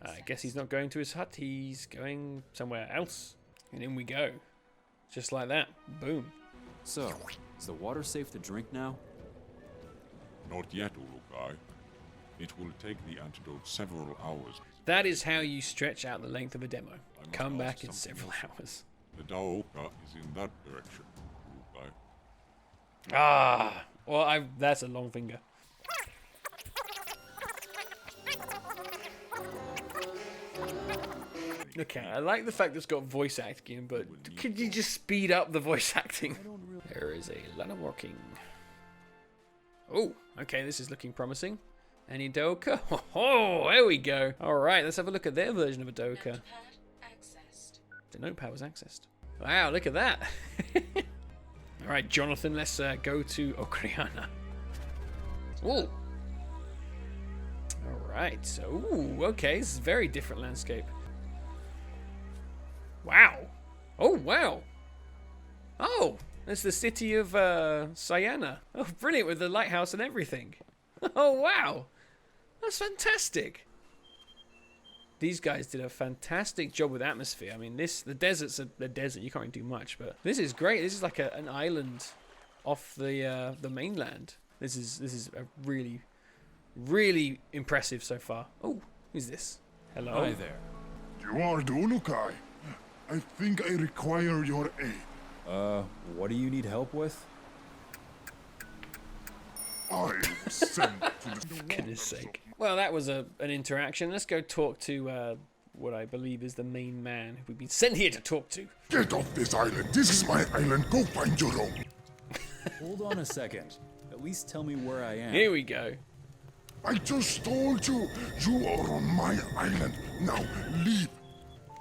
I guess he's not going to his hut, he's going somewhere else. And in we go. Just like that. Boom. So, is the water safe to drink now? Not yet, Urukai. It will take the antidote several hours. That is how you stretch out the length of a demo. Come back in several hours. The Daoka is in that direction, Urukai. Ah! Well, that's a long finger. Okay, I like the fact that it's got voice acting, but could you just speed up the voice acting? There is a lot of walking. Oh, okay, this is looking promising. Any Doka? Oh, there we go. All right, let's have a look at their version of a Doka. The notepad was accessed. Wow, look at that. All right, Jonathan, let's go to Okriana. Ooh. All right, so, ooh, okay, this is a very different landscape. Wow. Oh, wow. Oh, that's the city of Sayana. Oh, brilliant, with the lighthouse and everything. Oh, wow. That's fantastic. These guys did a fantastic job with atmosphere. I mean, the desert's the desert. You can't really do much, but this is great. This is like an island off the mainland. This is a really, really impressive so far. Oh, who's this? Hello. Hi there. You are the Ulukai. I think I require your aid. What do you need help with? I was sent to the... For goodness sake. Well, that was an interaction. Let's go talk to what I believe is the main man who we've been sent here to talk to. Get off this island. This is my island. Go find your own. Hold on a second. At least tell me where I am. Here we go. I just told you. You are on my island. Now leave.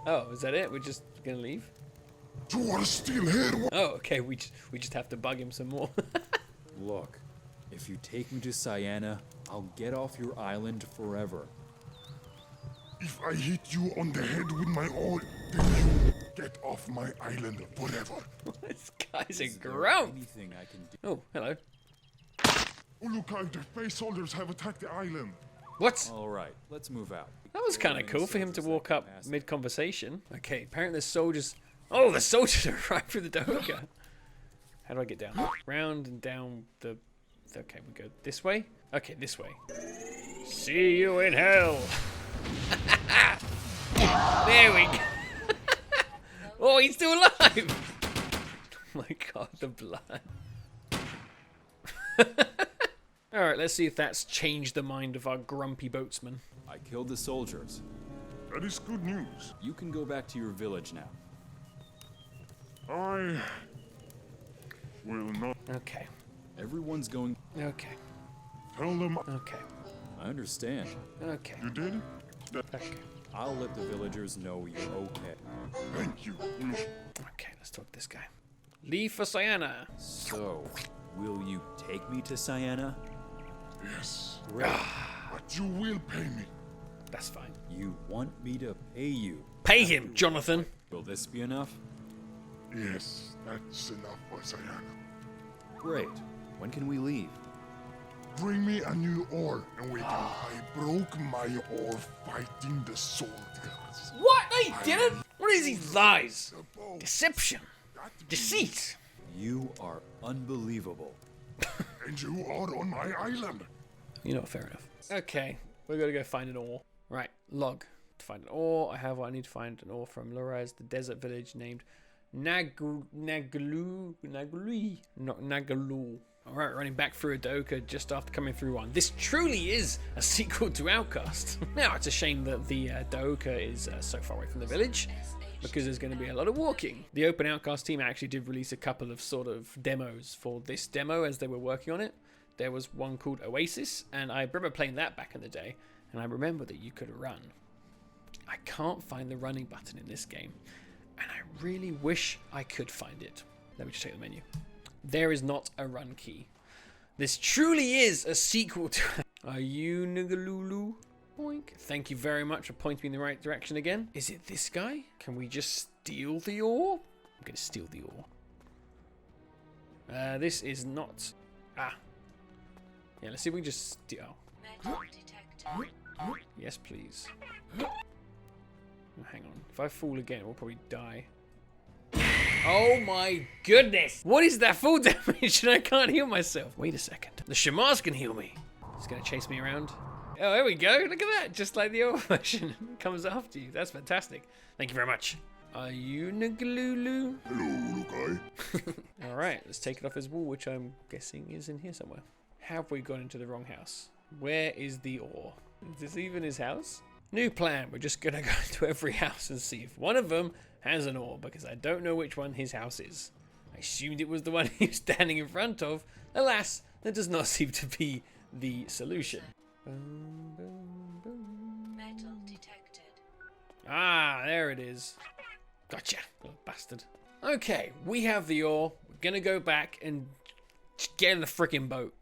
Oh, is that it? We're just gonna leave? You are still here. Oh, okay. We just have to bug him some more. Look, if you take me to Sayana, I'll get off your island forever. If I hit you on the head with my oar, then you get off my island forever. This guy's a grump. Anything I can do. Oh, hello. Ulukai, the face soldiers have attacked the island. What? All right, let's move out. That was kind of cool for him to walk up mid-conversation. Okay, apparently the soldiers... Oh, the soldiers are right through the Doka. How do I get down? Round and down the... Okay, we go this way? Okay, this way. See you in hell. There we go. Oh, he's still alive. Oh my god, the blood. Alright, let's see if that's changed the mind of our grumpy boatsman. I killed the soldiers. That is good news. You can go back to your village now. I will not. Okay. Everyone's going... Okay. Tell them. Okay. I understand. Okay. You did? Okay. I'll let the villagers know you're okay. Thank you. Okay, let's talk to this guy. Leave for Sayana. So, will you take me to Sayana? Yes. Great. But you will pay me. That's fine. You want me to pay you? Pay him, Jonathan. Will this be enough? Yes, that's enough for Sayana. Great. When can we leave? Bring me a new oar and wait. I broke my oar fighting the soldiers. What? No, you didn't. What is these lies? Deception. Deceit. You are unbelievable. And you are on my island. You know, fair enough. Okay, we're gonna go find an ore. Right, log. To find an ore, I have what I need to find an ore from Loraz, the desert village named Nagalu. Alright, running back through a Doka just after coming through one. This truly is a sequel to Outcast. Now, it's a shame that the Doka is so far away from the village, because there's going to be a lot of walking. The Open Outcast team actually did release a couple of sort of demos for this demo as they were working on it. There was one called Oasis, and I remember playing that back in the day, and I remember that you could run. I can't find the running button in this game, and I really wish I could find it. Let me just check the menu. There is not a run key. This truly is a sequel to... Are you Nugalulu? Boink. Thank you very much for pointing me in the right direction again. Is it this guy? Can we just steal the ore? I'm going to steal the ore. This is not... Ah. Yeah, let's see if we can just steal... Oh. Yes, please. Oh, hang on. If I fall again, we'll probably die. Oh my goodness! What is that full damage and I can't heal myself? Wait a second. The Shamars can heal me. It's going to chase me around. Oh, there we go. Look at that. Just like the old version. It comes after you. That's fantastic. Thank you very much. Are you Nagalulu? Hello, Lukai. Alright, let's take it off his wall, which I'm guessing is in here somewhere. Have we gone into the wrong house? Where is the ore? Is this even his house? New plan. We're just going to go to every house and see if one of them has an ore, because I don't know which one his house is. I assumed it was the one he was standing in front of. Alas, that does not seem to be the solution. Metal detected. Ah, there it is. Gotcha, little bastard. Okay, we have the ore. We're gonna go back and get in the freaking boat.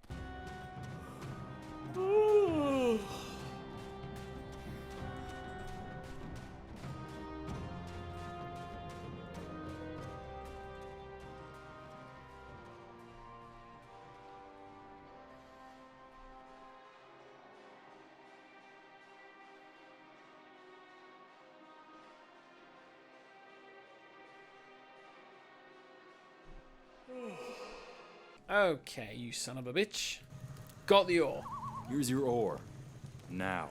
Okay, you son of a bitch. Got the ore. Here's your ore. Now,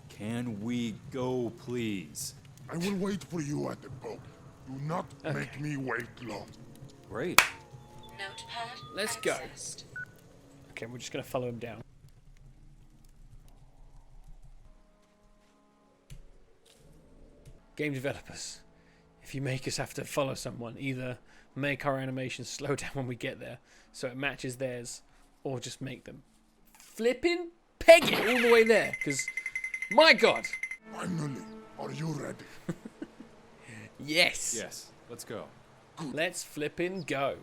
can we go, please? I will wait for you at the boat. Do not make me wait long. Great. Notepad Let's go. accessed. Okay, we're just gonna follow him down. Game developers, if you make us have to follow someone, either make our animations slow down when we get there so it matches theirs, or just make them flipping peg it all the way there, because my god. Finally, are you ready? Yes. Yes, let's go. Let's flipping go.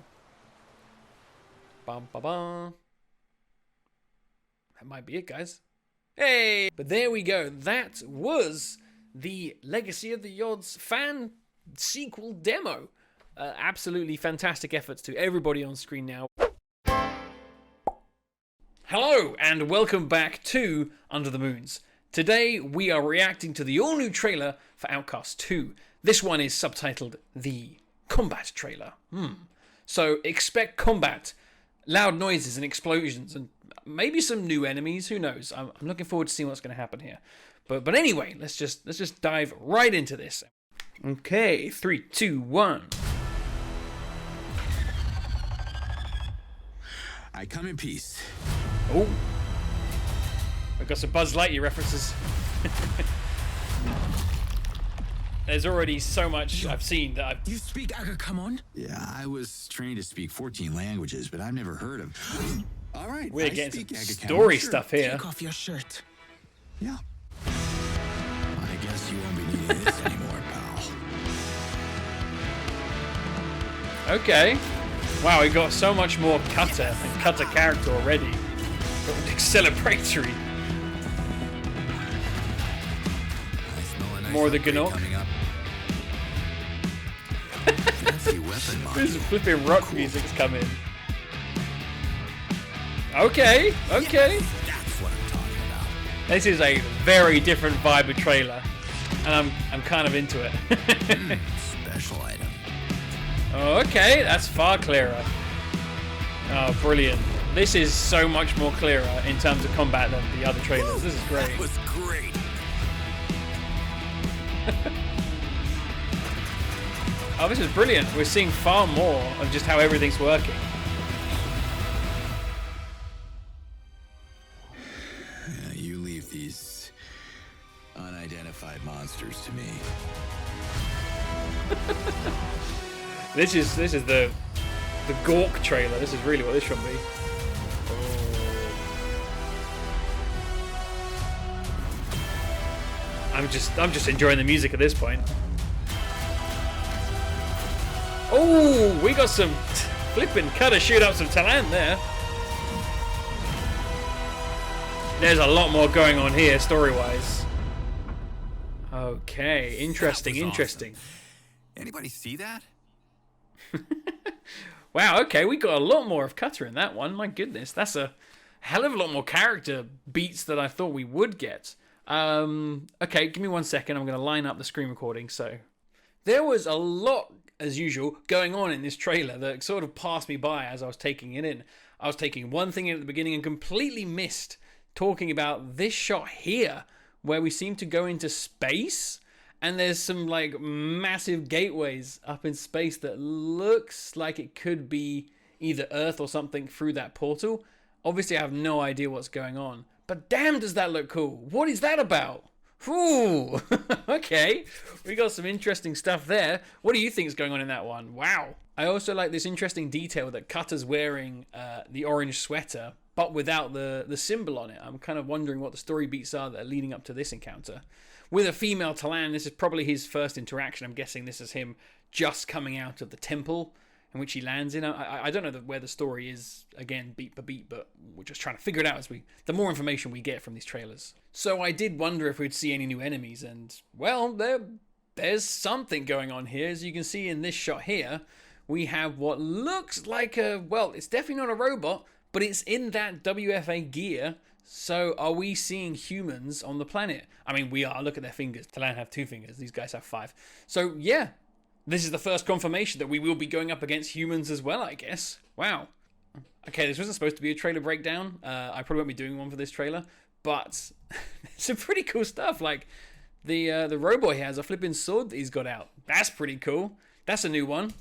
Bum ba bum. That might be it, guys. Hey! But there we go. That was the Legacy of the Yods fan sequel demo. Absolutely fantastic efforts to everybody on screen now. Hello, and welcome back to Under the Moons. Today, we are reacting to the all-new trailer for Outcast 2. This one is subtitled The Combat Trailer. So expect combat, loud noises and explosions, and maybe some new enemies. Who knows? I'm looking forward to seeing what's going to happen here. But anyway, let's just dive right into this. Okay, 3, 2, 1. I come in peace. Oh, I got some Buzz Lightyear references. There's already so much I've seen that I've... You speak Agakamon? Yeah, I was trained to speak 14 languages, but I've never heard of... All right, we're I getting speak some Agakamon. story Sure. stuff here. Take off your shirt. Yeah. I guess you won't be needing this anymore, pal. Okay. Wow, we got so much more Cutter and Cutter character already. Celebratory. More of the Gnoc. This flipping rock music's coming. Okay, okay. That's what I'm talking about. This is a very different vibe of trailer, and I'm kind of into it. Special item. Okay, that's far clearer. Oh, brilliant. This is so much more clearer in terms of combat than the other trailers. This is great. That was great. Oh, this is brilliant. We're seeing far more of just how everything's working. You leave these unidentified monsters to me. This is the Gork trailer. This is really what this should be. I'm just enjoying the music at this point. Oh, we got some flipping Cutter shoot up some talent there. There's a lot more going on here story-wise. Okay, interesting, interesting. Awesome. Anybody see that? Wow, okay, we got a lot more of Cutter in that one. My goodness, that's a hell of a lot more character beats than I thought we would get. Okay, give me 1 second. I'm going to line up the screen recording. So there was a lot, as usual, going on in this trailer that sort of passed me by as I was taking it in. I was taking one thing in at the beginning and completely missed talking about this shot here, where we seem to go into space. And there's some like massive gateways up in space that looks like it could be either Earth or something through that portal. Obviously, I have no idea what's going on. But damn, does that look cool. What is that about? Ooh, okay. We got some interesting stuff there. What do you think is going on in that one? Wow. I also like this interesting detail that Cutter's wearing the orange sweater, but without the symbol on it. I'm kind of wondering what the story beats are that are leading up to this encounter. With a female Talan, this is probably his first interaction. I'm guessing this is him just coming out of the temple in which he lands in. I don't know where the story is, again, beat by beat, but we're just trying to figure it out as the more information we get from these trailers. So I did wonder if we'd see any new enemies, and, well, there's something going on here. As you can see in this shot here, we have what looks like it's definitely not a robot, but it's in that WFA gear. So are we seeing humans on the planet? I mean, we are. Look at their fingers. Talan have 2 fingers. These guys have 5. So, yeah. This is the first confirmation that we will be going up against humans as well, I guess. Wow. Okay, this wasn't supposed to be a trailer breakdown. I probably won't be doing one for this trailer. But some pretty cool stuff. Like, the robot here has a flipping sword that he's got out. That's pretty cool. That's a new one.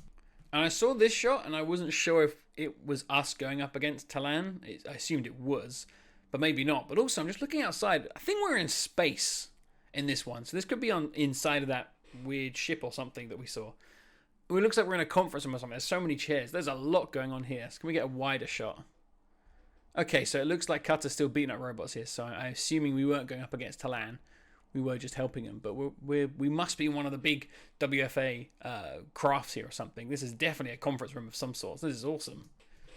And I saw this shot, and I wasn't sure if it was us going up against Talan. I assumed it was, but maybe not. But also, I'm just looking outside. I think we're in space in this one. So this could be on inside of that weird ship or something that we saw. It looks like we're in a conference room or something. There's so many chairs. There's a lot going on here. So can we get a wider shot? Okay, so it looks like Cutter's still beating up robots here. So I'm assuming we weren't going up against Talan. We were just helping him. But we must be in one of the big WFA crafts here or something. This is definitely a conference room of some sort. This is awesome.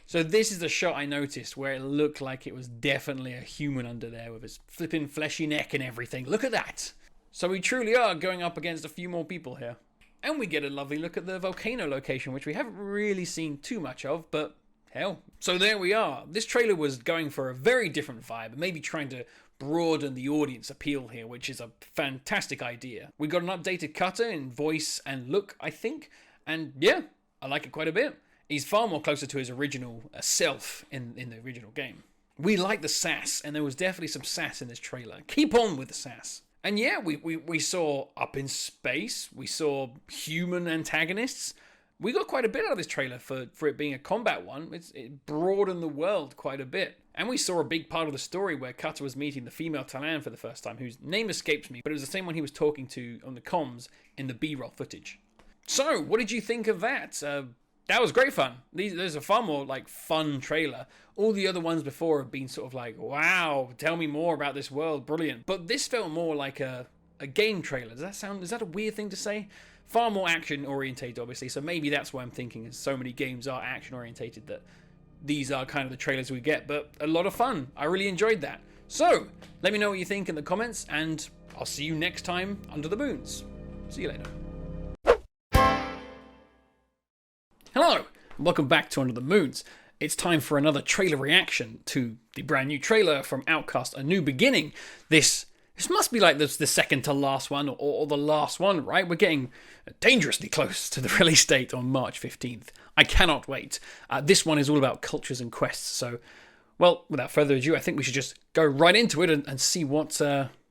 So this is the shot I noticed where it looked like it was definitely a human under there with his flipping fleshy neck and everything. Look at that. So we truly are going up against a few more people here. And we get a lovely look at the volcano location, which we haven't really seen too much of, but hell. So there we are. This trailer was going for a very different vibe, maybe trying to broaden the audience appeal here, which is a fantastic idea. We got an updated Cutter in voice and look, I think. And yeah, I like it quite a bit. He's far more closer to his original self in the original game. We like the sass, and there was definitely some sass in this trailer. Keep on with the sass. And yeah, we saw up in space, we saw human antagonists. We got quite a bit out of this trailer for it being a combat one. It broadened the world quite a bit. And we saw a big part of the story where Cutter was meeting the female Talan for the first time, whose name escapes me, but it was the same one he was talking to on the comms in the B-roll footage. So, what did you think of that? That was great fun. There's a far more fun trailer. All the other ones before have been sort of like, wow, tell me more about this world, brilliant. But this felt more like a game trailer. Is that a weird thing to say? Far more action orientated, obviously. So maybe that's why I'm thinking, as so many games are action orientated, that these are kind of the trailers we get. But a lot of fun. I really enjoyed that. So let me know what you think in the comments, and I'll see you next time under the moons. See you later. Hello, and welcome back to Under the Moons. It's time for another trailer reaction to the brand new trailer from Outcast, A New Beginning. This must be like the second to last one, or the last one, right? We're getting dangerously close to the release date on March 15th. I cannot wait. This one is all about cultures and quests, so, well, without further ado, I think we should just go right into it and see what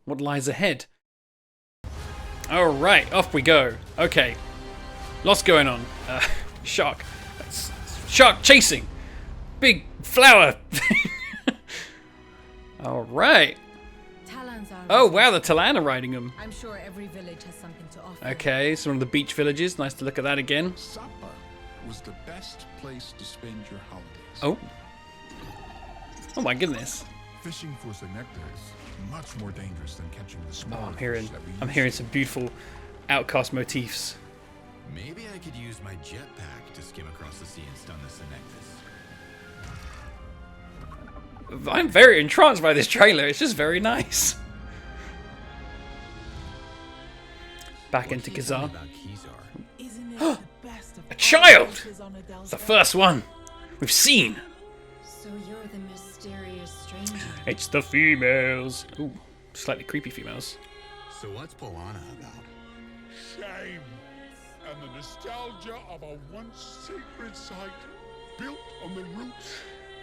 lies ahead. Alright, off we go. Okay, lots going on. Shark chasing. Big flower. All right. Oh wow, the Talan are riding them. I'm sure every village has something to offer. Okay, it's one of the beach villages. Nice to look at that again. Sapa was the best place to spend your holidays. Oh. Oh my goodness. Fishing for Senecta is much more dangerous than catching the small. Oh, I'm hearing some beautiful Outcast motifs. Maybe I could use my jetpack to skim across the sea and stun the Senectas. I'm very entranced by this trailer. It's just very nice. Back into Kazar. A child! It's the first one we've seen. So you're the mysterious stranger. It's the females. Ooh, slightly creepy females. So what's Polana about? Shame and the nostalgia of a once sacred site built on the roots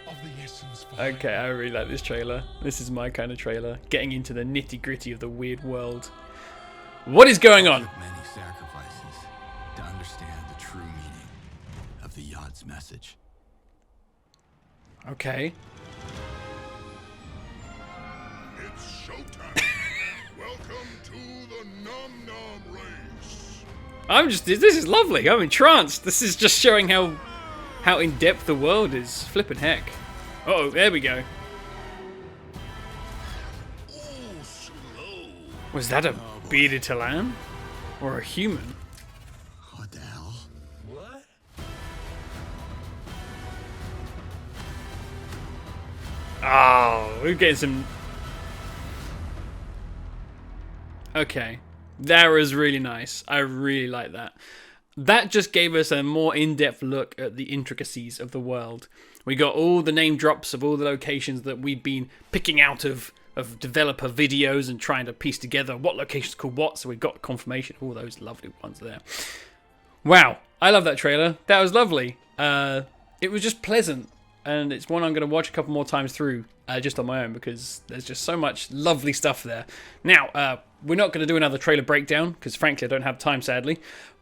of the Essence Vine. Okay, I really like this trailer. This is my kind of trailer. Getting into the nitty-gritty of the weird world. What is going on? Many sacrifices to understand the true meaning of the Yod's message. Okay. It's showtime. Welcome to the Num Num race. This is lovely. I'm entranced. This is just showing how in depth the world is. Flippin' heck. Oh, there we go. Was that a bearded Talan? Or a human? What the hell? What? Oh, we're getting some... Okay. That was really nice. I really like that. That just gave us a more in-depth look at the intricacies of the world. We got all the name drops of all the locations that we've been picking out of developer videos and trying to piece together what locations called what, so we've got confirmation of all those lovely ones there. Wow, I love that trailer. That was lovely. It was just pleasant, and it's one I'm going to watch a couple more times through just on my own because there's just so much lovely stuff there. Now, we're not going to do another trailer breakdown because frankly I don't have time, sadly,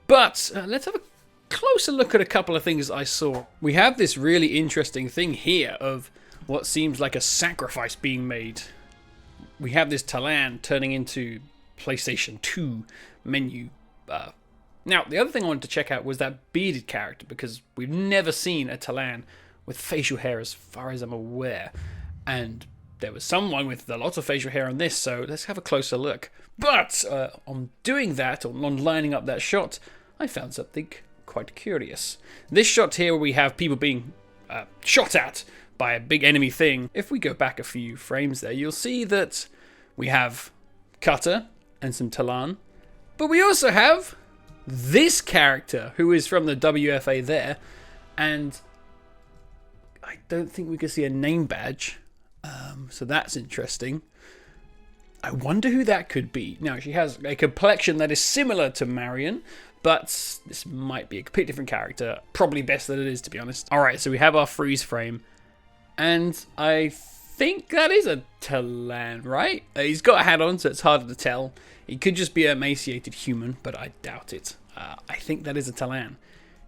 but let's have a closer look at a couple of things I saw. We have this really interesting thing here of what seems like a sacrifice being made. We have this Talan turning into PlayStation 2 menu. Now, the other thing I wanted to check out was that bearded character, because we've never seen a Talan with facial hair as far as I'm aware. And there was someone with a lot of facial hair on this, so let's have a closer look. But on doing that, or on lining up that shot, I found something quite curious. This shot here where we have people being shot at by a big enemy thing. If we go back a few frames there, you'll see that we have Cutter and some Talan, but we also have this character who is from the WFA there, and I don't think we can see a name badge, so that's interesting. I wonder who that could be. Now, she has a complexion that is similar to Marion, but this might be a completely different character. Probably best that it is, to be honest. Alright, so we have our freeze frame. And I think that is a Talan, right? He's got a hat on, so it's harder to tell. He could just be an emaciated human, but I doubt it. I think that is a Talan.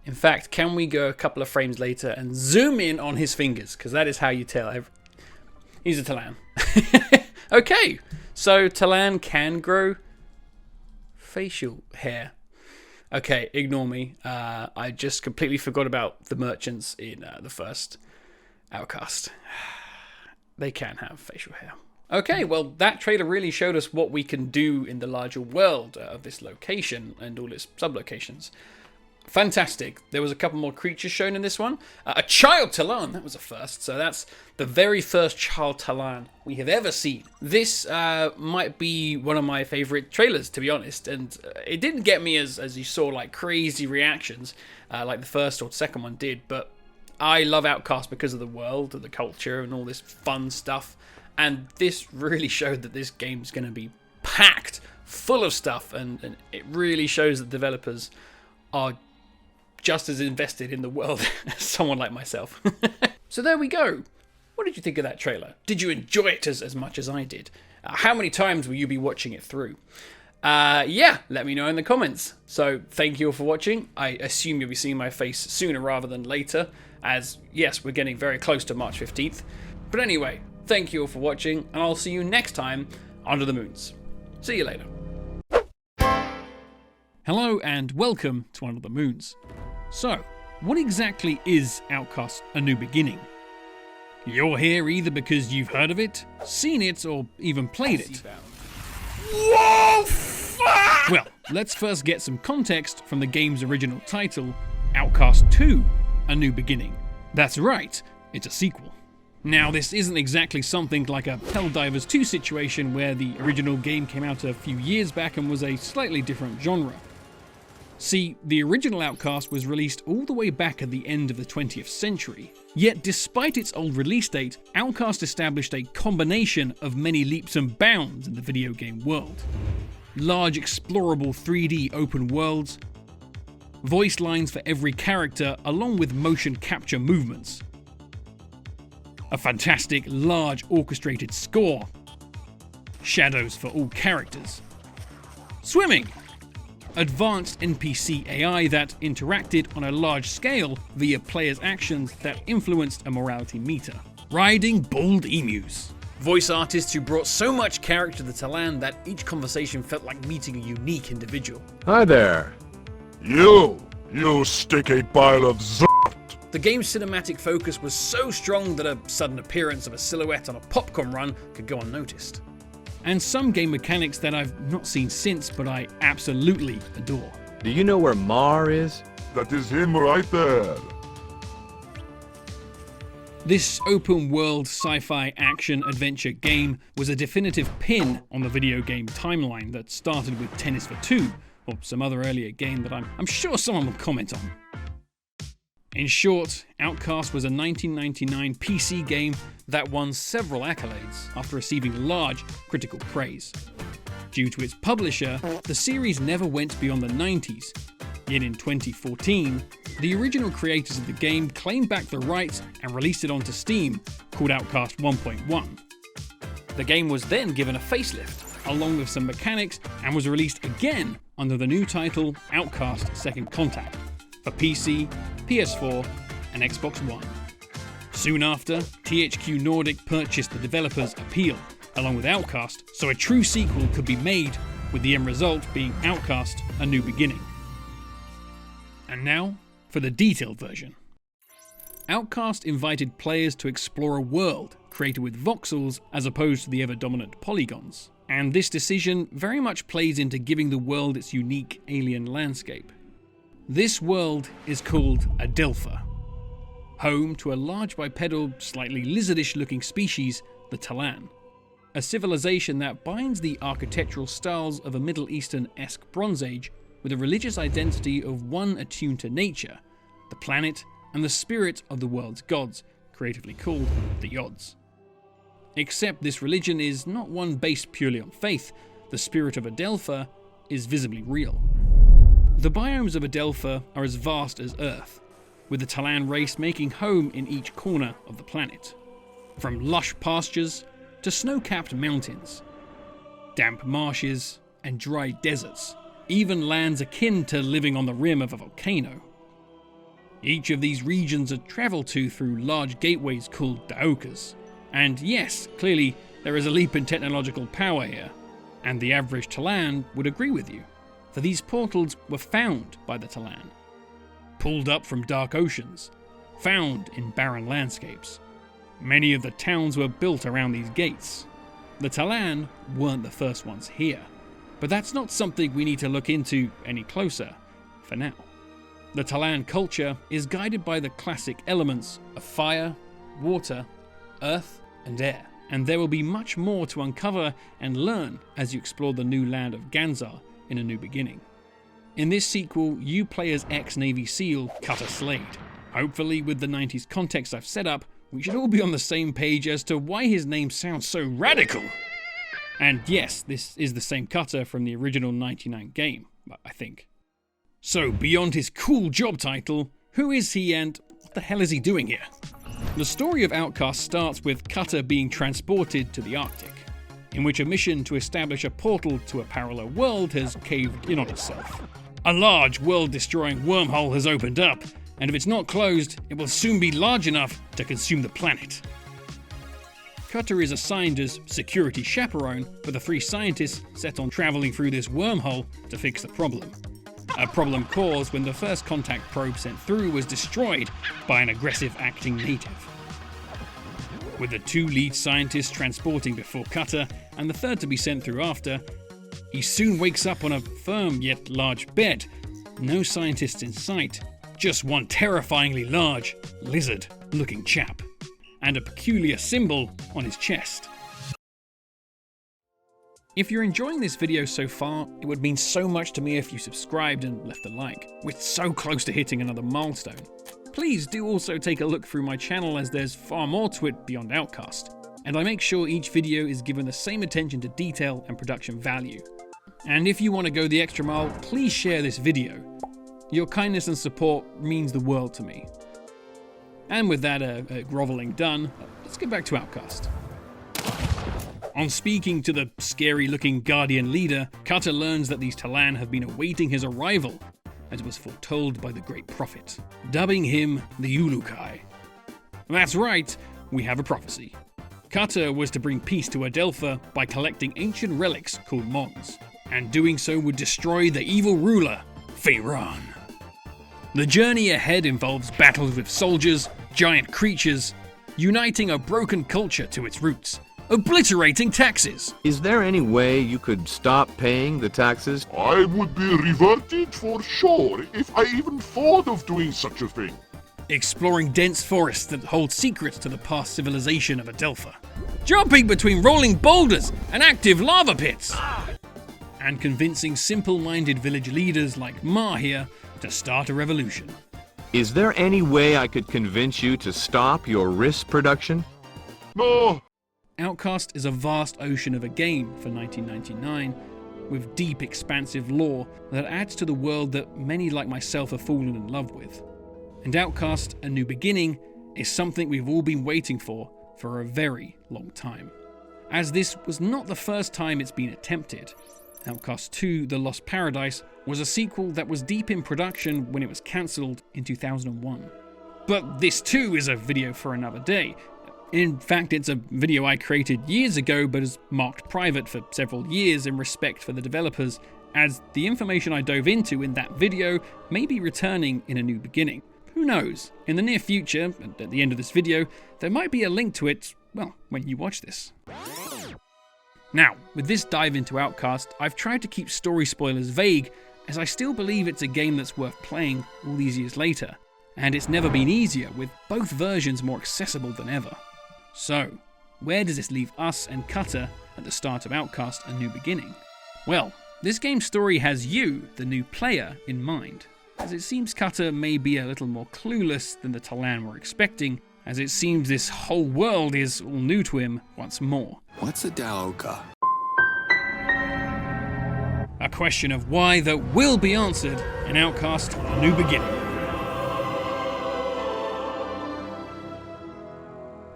In fact, can we go a couple of frames later and zoom in on his fingers? Because that is how you tell. He's a Talan. Okay, so Talan can grow facial hair. Okay, ignore me. I just completely forgot about the merchants in the first Outcast. They can have facial hair. Okay, well, that trailer really showed us what we can do in the larger world of this location and all its sub-locations. Fantastic. There was a couple more creatures shown in this one. A child Talan, that was a first. So that's the very first child Talan we have ever seen. This might be one of my favorite trailers, to be honest. And it didn't get me as you saw, like crazy reactions like the first or second one did. But I love Outcast because of the world, of the culture, and all this fun stuff. And this really showed that this game's going to be packed full of stuff. And it really shows that developers are just as invested in the world as someone like myself. So there we go. What did you think of that trailer? Did you enjoy it as much as I did? How many times will you be watching it through? Yeah, let me know in the comments. So thank you all for watching. I assume you'll be seeing my face sooner rather than later, as yes, we're getting very close to March 15th. But anyway, thank you all for watching, and I'll see you next time Under the Moons. See you later. Hello and welcome to Under the Moons. So, what exactly is Outcast: A New Beginning? You're here either because you've heard of it, seen it, or even played it. Whoa, fuck! Well, let's first get some context from the game's original title, Outcast 2: A New Beginning. That's right, it's a sequel. Now, this isn't exactly something like a Helldivers 2 situation where the original game came out a few years back and was a slightly different genre. See, the original Outcast was released all the way back at the end of the 20th century. Yet despite its old release date, Outcast established a combination of many leaps and bounds in the video game world. Large explorable 3D open worlds, voice lines for every character along with motion capture movements, a fantastic large orchestrated score, shadows for all characters, swimming, advanced NPC AI that interacted on a large scale via players' actions that influenced a morality meter, riding bald emus, Voice artists who brought so much character to the Talan that each conversation felt like meeting a unique individual. Hi there. You sticky pile of z***. The game's cinematic focus was so strong that a sudden appearance of a silhouette on a popcorn run could go unnoticed. And some game mechanics that I've not seen since, but I absolutely adore. Do you know where Mar is? That is him right there. This open-world sci-fi action-adventure game was a definitive pin on the video game timeline that started with Tennis for Two, or some other earlier game that I'm sure someone will comment on. In short, Outcast was a 1999 PC game that won several accolades after receiving large critical praise. Due to its publisher, the series never went beyond the 90s, yet in 2014, the original creators of the game claimed back the rights and released it onto Steam, called Outcast 1.1. The game was then given a facelift, along with some mechanics, and was released again under the new title Outcast Second Contact for PC, PS4, and Xbox One. Soon after, THQ Nordic purchased the developer's Appeal, along with Outcast, so a true sequel could be made, with the end result being Outcast: A New Beginning. And now, for the detailed version. Outcast invited players to explore a world created with voxels as opposed to the ever-dominant polygons, and this decision very much plays into giving the world its unique alien landscape. This world is called Adelpha, home to a large bipedal, slightly lizardish-looking species, the Talan, a civilization that binds the architectural styles of a Middle Eastern-esque Bronze Age with a religious identity of one attuned to nature, the planet, and the spirit of the world's gods, creatively called the Yods. Except this religion is not one based purely on faith. The spirit of Adelpha is visibly real. The biomes of Adelpha are as vast as Earth, with the Talan race making home in each corner of the planet. From lush pastures to snow-capped mountains, damp marshes and dry deserts, even lands akin to living on the rim of a volcano. Each of these regions are travelled to through large gateways called daokas. And yes, clearly there is a leap in technological power here, and the average Talan would agree with you, for these portals were found by the Talan, pulled up from dark oceans, found in barren landscapes. Many of the towns were built around these gates. The Talan weren't the first ones here, but that's not something we need to look into any closer for now. The Talan culture is guided by the classic elements of fire, water, earth, and air, and there will be much more to uncover and learn as you explore the new land of Ganzar in A New Beginning. In this sequel, you play as ex-Navy SEAL Cutter Slade. Hopefully, with the 90s context I've set up, we should all be on the same page as to why his name sounds so radical. And yes, this is the same Cutter from the original 99 game, I think. So, beyond his cool job title, who is he and what the hell is he doing here? The story of Outcast starts with Cutter being transported to the Arctic, in which a mission to establish a portal to a parallel world has caved in on itself. A large, world-destroying wormhole has opened up, and if it's not closed, it will soon be large enough to consume the planet. Cutter is assigned as security chaperone for the 3 scientists set on travelling through this wormhole to fix the problem. A problem caused when the first contact probe sent through was destroyed by an aggressive acting native. With the 2 lead scientists transporting before Cutter and the third to be sent through after, he soon wakes up on a firm yet large bed. No scientists in sight, just one terrifyingly large, lizard-looking chap, and a peculiar symbol on his chest. If you're enjoying this video so far, it would mean so much to me if you subscribed and left a like. We're so close to hitting another milestone. Please do also take a look through my channel, as there's far more to it beyond Outcast, and I make sure each video is given the same attention to detail and production value. And if you want to go the extra mile, please share this video. Your kindness and support means the world to me. And with that groveling done, let's get back to Outcast. On speaking to the scary-looking Guardian leader, Cutter learns that these Talan have been awaiting his arrival, as was foretold by the Great Prophet, dubbing him the Ulukai. That's right, we have a prophecy. Cutter was to bring peace to Adelpha by collecting ancient relics called Mons, and doing so would destroy the evil ruler, Feyran. The journey ahead involves battles with soldiers, giant creatures, uniting a broken culture to its roots, obliterating taxes. Is there any way you could stop paying the taxes? I would be reverted for sure if I even thought of doing such a thing. Exploring dense forests that hold secrets to the past civilization of Adelpha. Jumping between rolling boulders and active lava pits. And convincing simple-minded village leaders like Ma here to start a revolution. Is there any way I could convince you to stop your risk production? No. Outcast is a vast ocean of a game for 1999, with deep, expansive lore that adds to the world that many like myself have fallen in love with. And Outcast: A New Beginning is something we've all been waiting for a very long time. As this was not the first time it's been attempted. Outcast 2: The Lost Paradise was a sequel that was deep in production when it was cancelled in 2001. But this too is a video for another day. In fact, it's a video I created years ago but is marked private for several years in respect for the developers, as the information I dove into in that video may be returning in A New Beginning. Who knows? In the near future, and at the end of this video, there might be a link to it, well, when you watch this. Now, with this dive into Outcast, I've tried to keep story spoilers vague, as I still believe it's a game that's worth playing all these years later, and it's never been easier, with both versions more accessible than ever. So, where does this leave us and Cutter at the start of Outcast: A New Beginning? Well, this game's story has you, the new player, in mind, as it seems Cutter may be a little more clueless than the Talan we're expecting, as it seems this whole world is all new to him once more. What's a Daoka? A question of why that will be answered in Outcast: A New Beginning.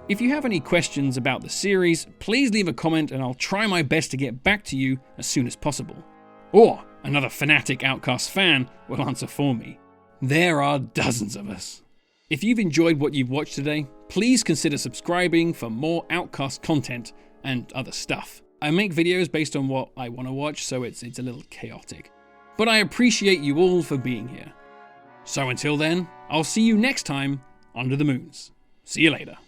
If you have any questions about the series, please leave a comment and I'll try my best to get back to you as soon as possible. Or another fanatic Outcast fan will answer for me. There are dozens of us. If you've enjoyed what you've watched today, please consider subscribing for more Outcast content and other stuff. I make videos based on what I want to watch, so it's a little chaotic. But I appreciate you all for being here. So until then, I'll see you next time under the moons. See you later.